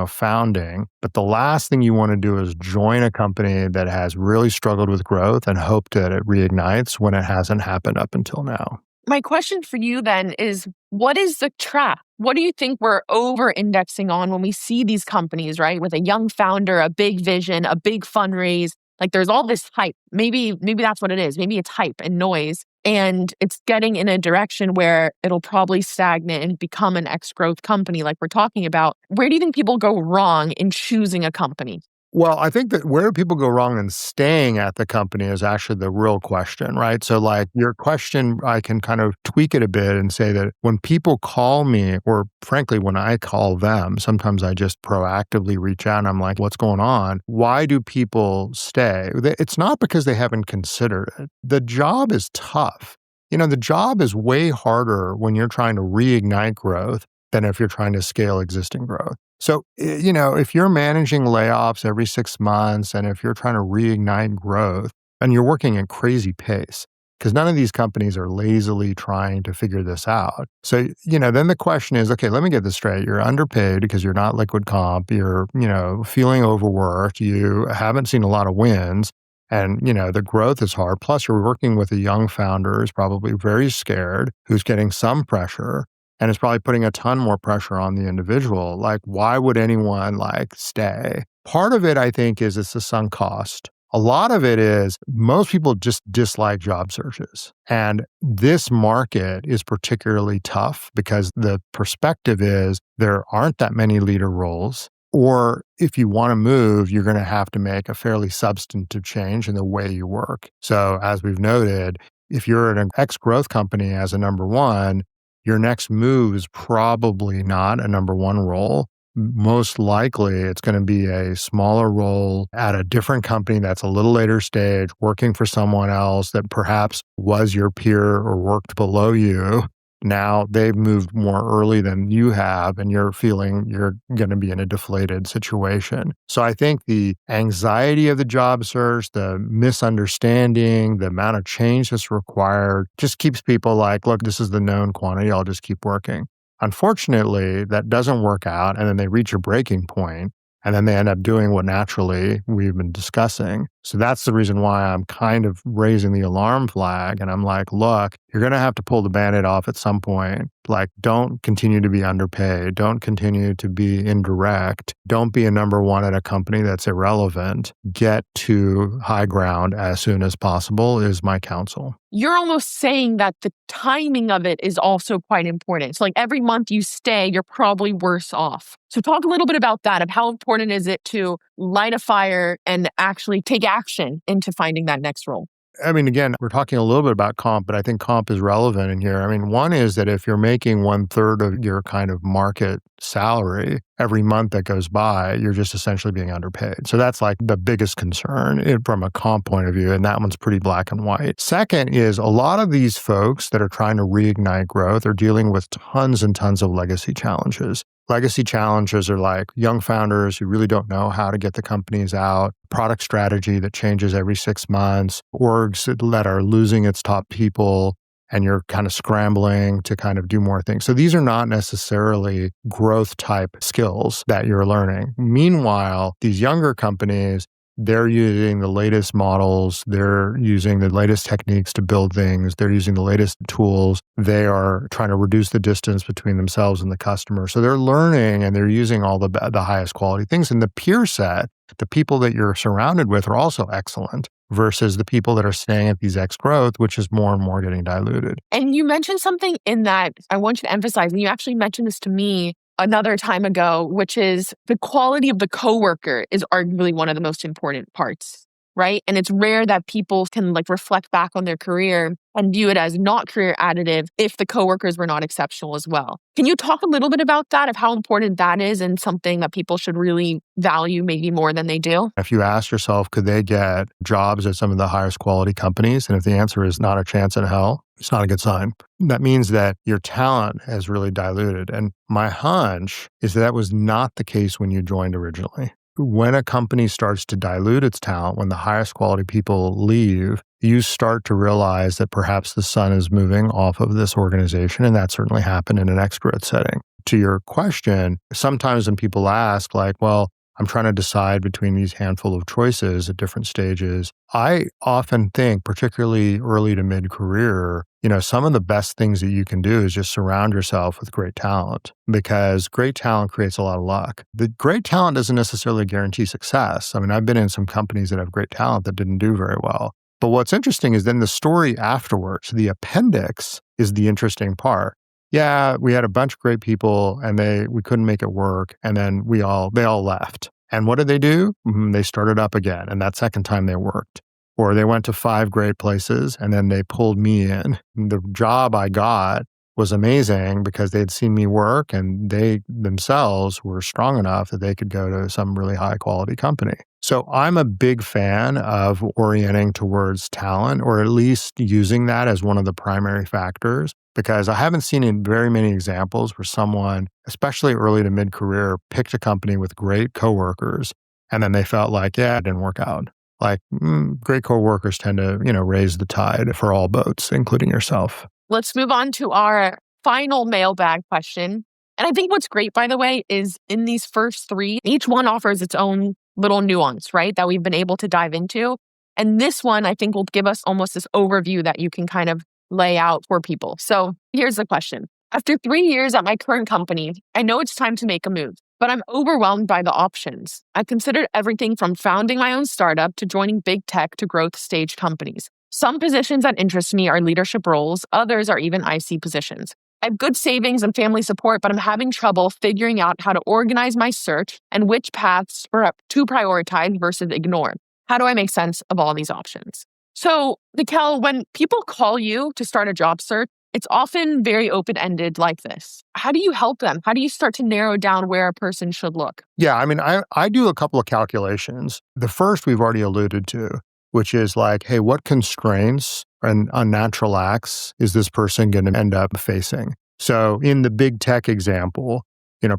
founding. But the last thing you want to do is join a company that has really struggled with growth and hope that it reignites when it hasn't happened up until now. My question for you then is, what is the trap? What do you think we're over-indexing on when we see these companies, right? With a young founder, a big vision, a big fundraise, like there's all this hype. Maybe that's what it is. Maybe it's hype and noise. And it's getting in a direction where it'll probably stagnate and become an X-growth company like we're talking about. Where do you think people go wrong in choosing a company? Well, I think that where people go wrong in staying at the company is actually the real question, right? So like your question, I can kind of tweak it a bit and say that when people call me, or frankly, when I call them, sometimes I just proactively reach out and I'm like, what's going on? Why do people stay? It's not because they haven't considered it. The job is tough. The job is way harder when you're trying to reignite growth than if you're trying to scale existing growth. So, if you're managing layoffs every 6 months and if you're trying to reignite growth and you're working at crazy pace, because none of these companies are lazily trying to figure this out. So, then the question is, okay, let me get this straight. You're underpaid because you're not liquid comp. You're, feeling overworked. You haven't seen a lot of wins. And, the growth is hard. Plus, you're working with a young founder who's probably very scared, who's getting some pressure. And it's probably putting a ton more pressure on the individual. Like, why would anyone stay? Part of it, I think, is it's a sunk cost. A lot of it is most people just dislike job searches. And this market is particularly tough because the perspective is there aren't that many leader roles. Or if you want to move, you're going to have to make a fairly substantive change in the way you work. So, as we've noted, if you're at an X growth company as a number one, your next move is probably not a number one role. Most likely, it's going to be a smaller role at a different company that's a little later stage, working for someone else that perhaps was your peer or worked below you. Now they've moved more early than you have, and you're feeling you're going to be in a deflated situation. So I think the anxiety of the job search, the misunderstanding, the amount of change that's required just keeps people like, look, this is the known quantity. I'll just keep working. Unfortunately, that doesn't work out. And then they reach a breaking point, and then they end up doing what naturally we've been discussing. So that's the reason why I'm kind of raising the alarm flag. And I'm like, look, you're going to have to pull the Band-Aid off at some point. Like, don't continue to be underpaid. Don't continue to be indirect. Don't be a number one at a company that's irrelevant. Get to high ground as soon as possible is my counsel. You're almost saying that the timing of it is also quite important. So like every month you stay, you're probably worse off. So talk a little bit about that, of how important is it to light a fire and actually take action into finding that next role. I mean, again, we're talking a little bit about comp, but I think comp is relevant in here. I mean, one is that if you're making 1/3 of your kind of market salary every month that goes by, you're just essentially being underpaid. So that's like the biggest concern from a comp point of view. And that one's pretty black and white. Second is a lot of these folks that are trying to reignite growth are dealing with tons and tons of legacy challenges. Legacy challenges are like young founders who really don't know how to get the companies out, product strategy that changes every 6 months, orgs that are losing its top people, and you're kind of scrambling to kind of do more things. So these are not necessarily growth type skills that you're learning. Meanwhile, these younger companies, they're using the latest models. They're using the latest techniques to build things. They're using the latest tools. They are trying to reduce the distance between themselves and the customer. So they're learning and they're using all the highest quality things. And the peer set, the people that you're surrounded with are also excellent versus the people that are staying at these X growth, which is more and more getting diluted. And you mentioned something in that I want you to emphasize, and you actually mentioned this to me another time ago, which is the quality of the coworker is arguably one of the most important parts, right? And it's rare that people can like reflect back on their career and view it as not career additive if the coworkers were not exceptional as well. Can you talk a little bit about that, of how important that is and something that people should really value maybe more than they do? If you ask yourself, could they get jobs at some of the highest quality companies? And if the answer is not a chance in hell, it's not a good sign. That means that your talent has really diluted. And my hunch is that was not the case when you joined originally. When a company starts to dilute its talent, when the highest quality people leave, you start to realize that perhaps the sun is moving off of this organization. And that certainly happened in an exgrowth setting. To your question, sometimes when people ask like, well, I'm trying to decide between these handful of choices at different stages, I often think, particularly early to mid-career, some of the best things that you can do is just surround yourself with great talent, because great talent creates a lot of luck. The great talent doesn't necessarily guarantee success. I mean, I've been in some companies that have great talent that didn't do very well. But what's interesting is then the story afterwards, the appendix is the interesting part. Yeah, we had a bunch of great people and we couldn't make it work. And then they all left. And what did they do? They started up again. And that second time they worked. Or they went to 5 great places and then they pulled me in. The job I got was amazing because they'd seen me work and they themselves were strong enough that they could go to some really high quality company. So I'm a big fan of orienting towards talent, or at least using that as one of the primary factors, because I haven't seen in very many examples where someone, especially early to mid-career, picked a company with great coworkers and then they felt like, yeah, it didn't work out. Like great coworkers tend to, raise the tide for all boats, including yourself. Let's move on to our final mailbag question. And I think what's great, by the way, is in these first 3, each one offers its own little nuance, right, that we've been able to dive into. And this one, I think, will give us almost this overview that you can kind of lay out for people. So here's the question. After 3 years at my current company, I know it's time to make a move, but I'm overwhelmed by the options. I considered everything from founding my own startup to joining big tech to growth stage companies. Some positions that interest me are leadership roles, others are even IC positions. I have good savings and family support, but I'm having trouble figuring out how to organize my search and which paths to prioritize versus ignore. How do I make sense of all these options? So, Nikhyl, when people call you to start a job search, it's often very open-ended like this. How do you help them? How do you start to narrow down where a person should look? Yeah, I mean, I do a couple of calculations. The first we've already alluded to, which is like, hey, what constraints and unnatural acts is this person going to end up facing? So in the big tech example,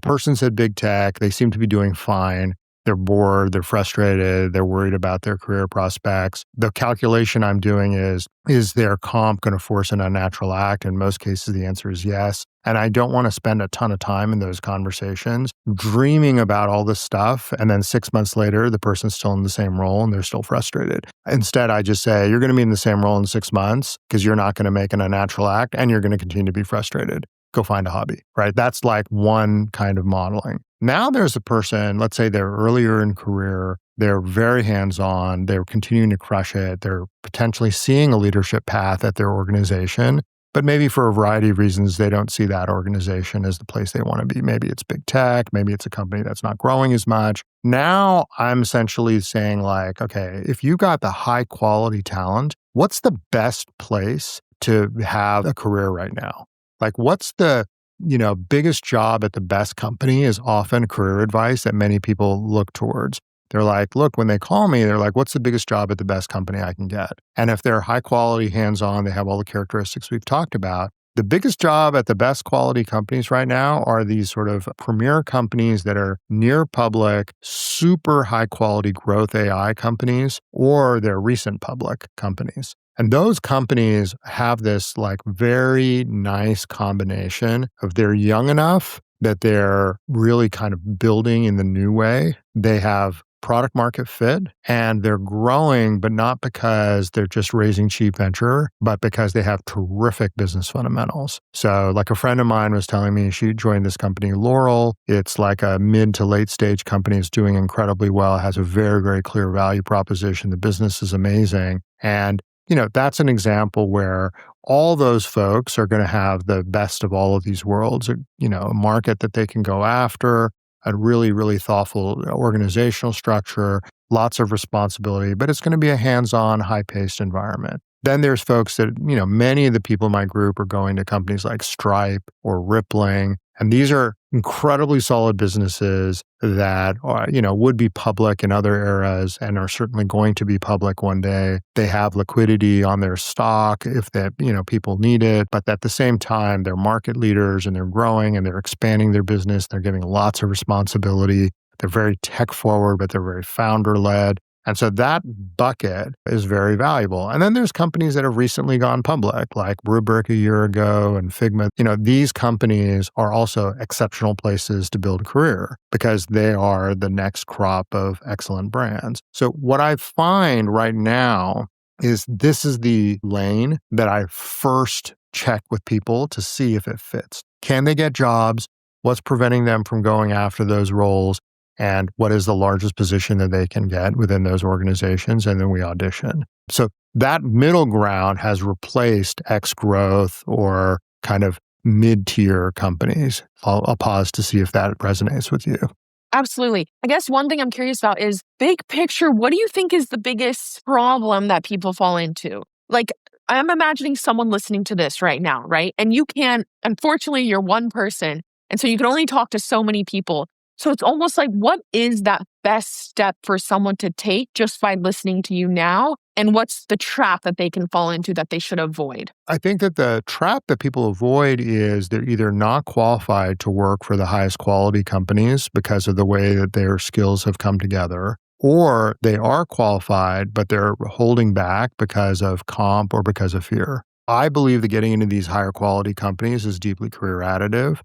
persons at big tech, they seem to be doing fine. They're bored, they're frustrated, they're worried about their career prospects. The calculation I'm doing is their comp going to force an unnatural act? In most cases, the answer is yes. And I don't want to spend a ton of time in those conversations dreaming about all this stuff. And then 6 months later, the person's still in the same role and they're still frustrated. Instead, I just say, you're going to be in the same role in 6 months because you're not going to make an unnatural act and you're going to continue to be frustrated. Go find a hobby, right? That's like one kind of modeling. Now there's a person, let's say they're earlier in career, they're very hands-on, they're continuing to crush it, they're potentially seeing a leadership path at their organization, but maybe for a variety of reasons, they don't see that organization as the place they want to be. Maybe it's big tech, maybe it's a company that's not growing as much. Now I'm essentially saying like, okay, if you got the high quality talent, what's the best place to have a career right now? Like what's the biggest job at the best company is often career advice that many people look towards. They're like, look, when they call me, they're like, what's the biggest job at the best company I can get? And if they're high quality, hands-on, they have all the characteristics we've talked about. The biggest job at the best quality companies right now are these sort of premier companies that are near public, super high quality growth AI companies, or they're recent public companies. And those companies have this like very nice combination of they're young enough that they're really kind of building in the new way. They have product market fit and they're growing, but not because they're just raising cheap venture, but because they have terrific business fundamentals. So like a friend of mine was telling me she joined this company, Laurel. It's like a mid to late stage company. It's doing incredibly well. It has a very, very clear value proposition. The business is amazing. And that's an example where all those folks are going to have the best of all of these worlds, a market that they can go after, a really, really thoughtful organizational structure, lots of responsibility, but it's going to be a hands-on, high-paced environment. Then there's folks that, many of the people in my group are going to companies like Stripe or Rippling. And these are incredibly solid businesses that are, would be public in other eras and are certainly going to be public one day. They have liquidity on their stock if that, people need it. But at the same time, they're market leaders and they're growing and they're expanding their business. They're giving lots of responsibility. They're very tech forward, but they're very founder led. And so that bucket is very valuable. And then there's companies that have recently gone public, like Rubrik a year ago and Figma. These companies are also exceptional places to build a career because they are the next crop of excellent brands. So what I find right now is this is the lane that I first check with people to see if it fits. Can they get jobs? What's preventing them from going after those roles? And what is the largest position that they can get within those organizations? And then we audition. So that middle ground has replaced X growth or kind of mid-tier companies. I'll pause to see if that resonates with you. Absolutely. I guess one thing I'm curious about is big picture, what do you think is the biggest problem that people fall into? Like, I'm imagining someone listening to this right now, right? And you can't, unfortunately, you're one person. And so you can only talk to so many people. So it's almost like, what is that best step for someone to take just by listening to you now? And what's the trap that they can fall into that they should avoid? I think that the trap that people avoid is they're either not qualified to work for the highest quality companies because of the way that their skills have come together, or they are qualified, but they're holding back because of comp or because of fear. I believe that getting into these higher quality companies is deeply career additive.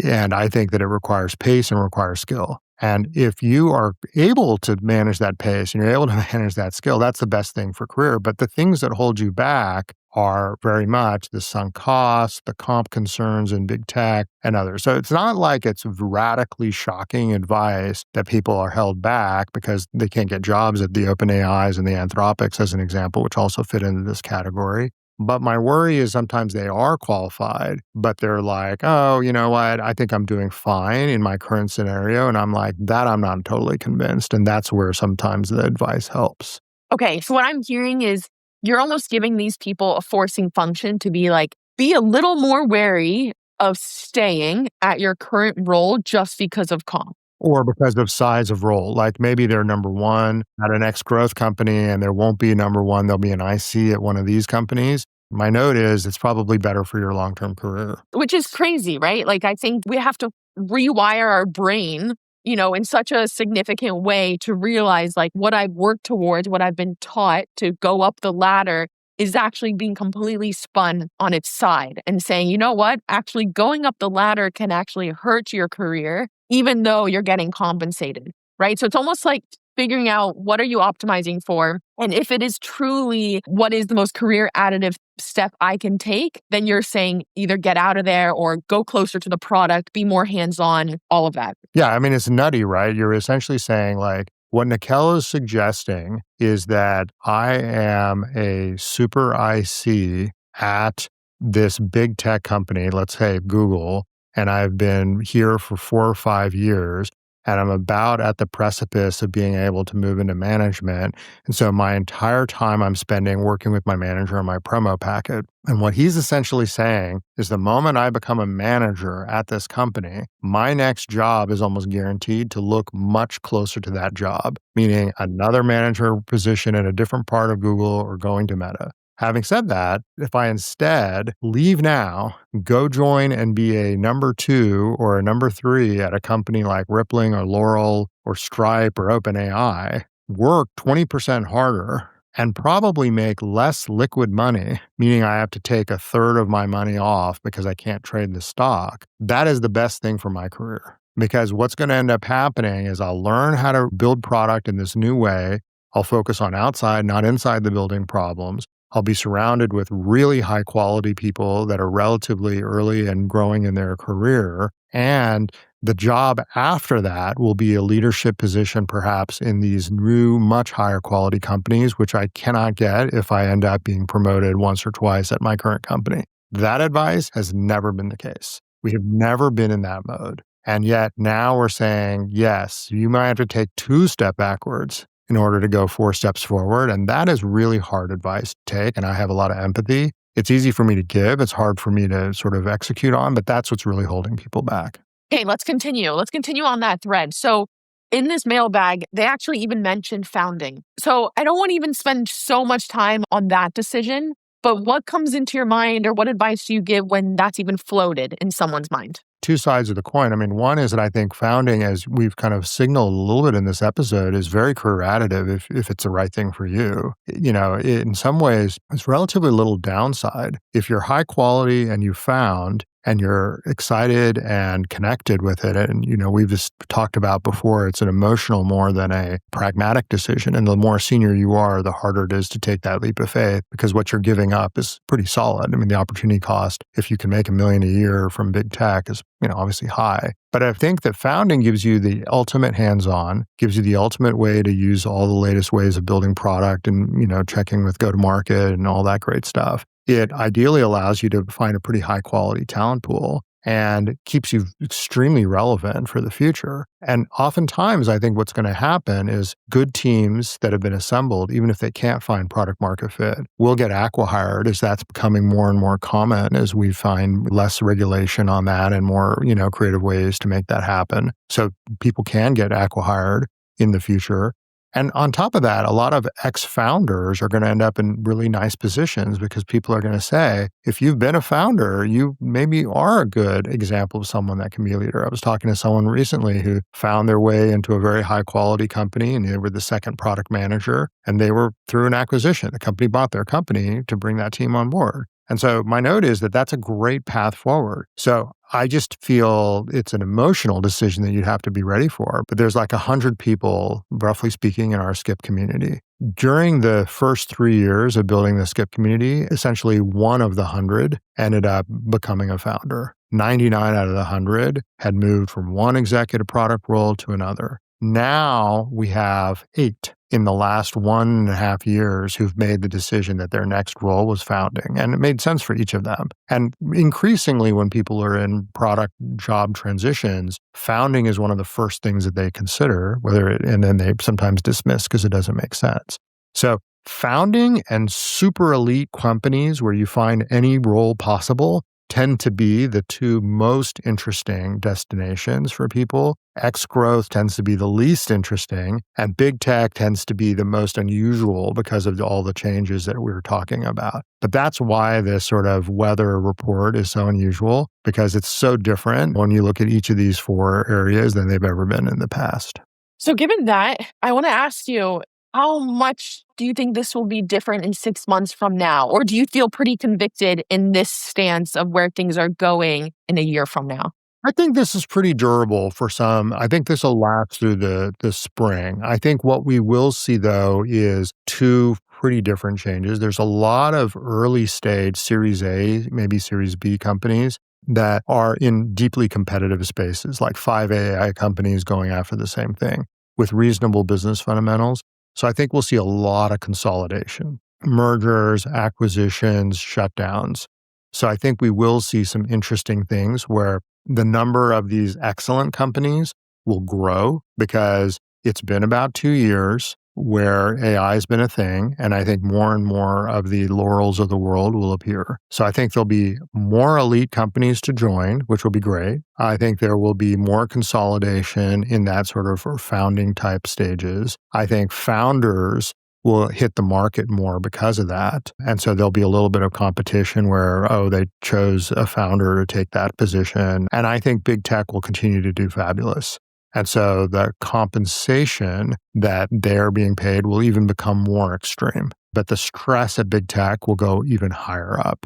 And I think that it requires pace and requires skill. And if you are able to manage that pace and you're able to manage that skill, that's the best thing for career. But the things that hold you back are very much the sunk costs, the comp concerns in big tech and others. So it's not like it's radically shocking advice that people are held back because they can't get jobs at the OpenAIs and the Anthropics, as an example, which also fit into this category. But my worry is sometimes they are qualified, but they're like, oh, you know what? I think I'm doing fine in my current scenario. And I'm like, that I'm not totally convinced. And that's where sometimes the advice helps. Okay, so what I'm hearing is you're almost giving these people a forcing function to be like, be a little more wary of staying at your current role just because of comp. Or because of size of role. Like maybe they're number one at an X growth company and there won't be number one. There'll be an IC at one of these companies. My note is it's probably better for your long term career. Which is crazy, right? Like, I think we have to rewire our brain, in such a significant way to realize like what I've worked towards, what I've been taught to go up the ladder is actually being completely spun on its side and saying, you know what? Actually, going up the ladder can actually hurt your career, even though you're getting compensated, right? So it's almost like figuring out what are you optimizing for? And if it is truly what is the most career additive step I can take, then you're saying either get out of there or go closer to the product, be more hands-on, all of that. Yeah, I mean, it's nutty, right? You're essentially saying like, what Nikhyl is suggesting is that I am a super IC at this big tech company, let's say Google, and I've been here for 4 or 5 years, and I'm about at the precipice of being able to move into management. And so my entire time I'm spending working with my manager on my promo packet. And what he's essentially saying is the moment I become a manager at this company, my next job is almost guaranteed to look much closer to that job, meaning another manager position in a different part of Google or going to Meta. Having said that, if I instead leave now, go join and be a number 2 or a number 3 at a company like Rippling or Laurel or Stripe or OpenAI, work 20% harder and probably make less liquid money, meaning I have to take a third of my money off because I can't trade the stock, that is the best thing for my career. Because what's going to end up happening is I'll learn how to build product in this new way. I'll focus on outside, not inside the building problems. I'll be surrounded with really high quality people that are relatively early and growing in their career. And the job after that will be a leadership position, perhaps in these new, much higher quality companies, which I cannot get if I end up being promoted once or twice at my current company. That advice has never been the case. We have never been in that mode. And yet now we're saying, yes, you might have to take 2 steps backwards in order to go 4 steps forward. And that is really hard advice to take. And I have a lot of empathy. It's easy for me to give. It's hard for me to sort of execute on, but that's what's really holding people back. Okay, let's continue. Let's continue on that thread. So in this mailbag, they actually even mentioned founding. So I don't want to even spend so much time on that decision, but what comes into your mind or what advice do you give when that's even floated in someone's mind? 2 sides of the coin. I mean, one is that I think founding, as we've kind of signaled a little bit in this episode, is very career additive if it's the right thing for you. In some ways, it's relatively little downside. If you're high quality and you found and you're excited and connected with it, and we've just talked about before, it's an emotional more than a pragmatic decision. And the more senior you are, the harder it is to take that leap of faith because what you're giving up is pretty solid. I mean, the opportunity cost, if you can make $1 million a year from big tech, is obviously high. But I think that founding gives you the ultimate hands-on, gives you the ultimate way to use all the latest ways of building product and, checking with go-to-market and all that great stuff. It ideally allows you to find a pretty high quality talent pool and keeps you extremely relevant for the future. And oftentimes, I think what's going to happen is good teams that have been assembled, even if they can't find product market fit, will get acqui-hired as that's becoming more and more common as we find less regulation on that and more, creative ways to make that happen. So people can get acqui-hired in the future. And on top of that, a lot of ex-founders are going to end up in really nice positions because people are going to say, if you've been a founder, you maybe are a good example of someone that can be a leader. I was talking to someone recently who found their way into a very high quality company and they were the second product manager and they were through an acquisition. The company bought their company to bring that team on board. And so my note is that that's a great path forward. So I just feel it's an emotional decision that you'd have to be ready for. But there's like 100 people, roughly speaking, in our Skip community. During the first 3 years of building the Skip community, essentially one of the 100 ended up becoming a founder. 99 out of the 100 had moved from one executive product role to another. Now we have 8 in the last 1.5 years who've made the decision that their next role was founding. And it made sense for each of them. And increasingly, when people are in product job transitions, founding is one of the first things that they consider, and then they sometimes dismiss because it doesn't make sense. So founding and super elite companies where you find any role possible tend to be the two most interesting destinations for people. X growth tends to be the least interesting, and big tech tends to be the most unusual because of all the changes that we were talking about. But that's why this sort of weather report is so unusual, because it's so different when you look at each of these four areas than they've ever been in the past. So given that, I want to ask you, how much do you think this will be different in 6 months from now? Or do you feel pretty convicted in this stance of where things are going in a year from now? I think this is pretty durable for some. I think this will last through the spring. I think what we will see, though, is two pretty different changes. There's a lot of early stage Series A, maybe Series B companies that are in deeply competitive spaces, like 5 AI companies going after the same thing with reasonable business fundamentals. So I think we'll see a lot of consolidation, mergers, acquisitions, shutdowns. So I think we will see some interesting things where the number of these excellent companies will grow because it's been about 2 years where AI has been a thing. And I think more and more of the laurels of the world will appear. So I think there'll be more elite companies to join, which will be great. I think there will be more consolidation in that sort of founding type stages. I think founders will hit the market more because of that. And so there'll be a little bit of competition where, they chose a founder to take that position. And I think big tech will continue to do fabulous. And so the compensation that they're being paid will even become more extreme. But the stress at big tech will go even higher up.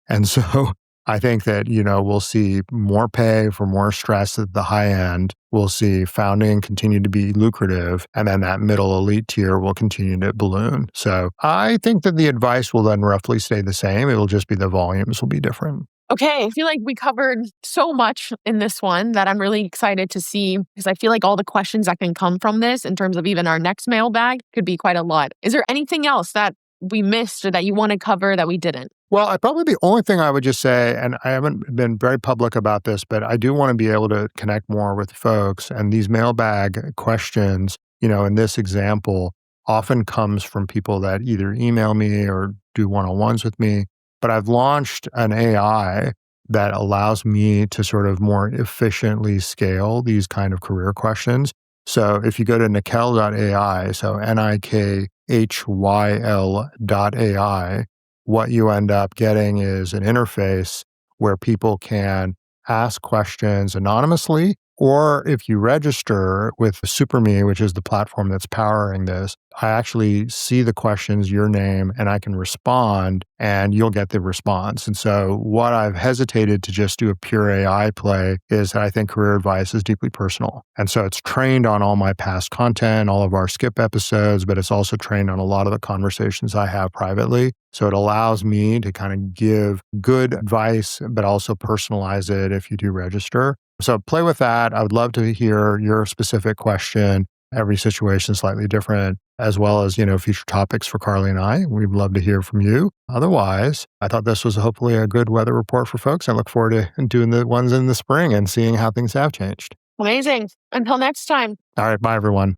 And so I think that, we'll see more pay for more stress at the high end. We'll see founding continue to be lucrative, and then that middle elite tier will continue to balloon. So I think that the advice will then roughly stay the same. It will just be the volumes will be different. Okay, I feel like we covered so much in this one that I'm really excited to see, because I feel like all the questions that can come from this in terms of even our next mailbag could be quite a lot. Is there anything else that we missed or that you want to cover that we didn't? Well, probably the only thing I would just say, and I haven't been very public about this, but I do want to be able to connect more with folks. And these mailbag questions, in this example, often comes from people that either email me or do one-on-ones with me. But I've launched an AI that allows me to sort of more efficiently scale these kind of career questions. So if you go to Nikhyl.ai, so Nikhyl.ai, what you end up getting is an interface where people can ask questions anonymously, or if you register with SuperMe, which is the platform that's powering this, I actually see the questions, your name, and I can respond, and you'll get the response. And so what I've hesitated to just do a pure AI play is that I think career advice is deeply personal. And so it's trained on all my past content, all of our skip episodes, but it's also trained on a lot of the conversations I have privately. So it allows me to kind of give good advice, but also personalize it if you do register. So play with that. I would love to hear your specific question. Every situation is slightly different, as well as, future topics for Carly and I. We'd love to hear from you. Otherwise, I thought this was hopefully a good weather report for folks. I look forward to doing the ones in the spring and seeing how things have changed. Amazing. Until next time. All right. Bye, everyone.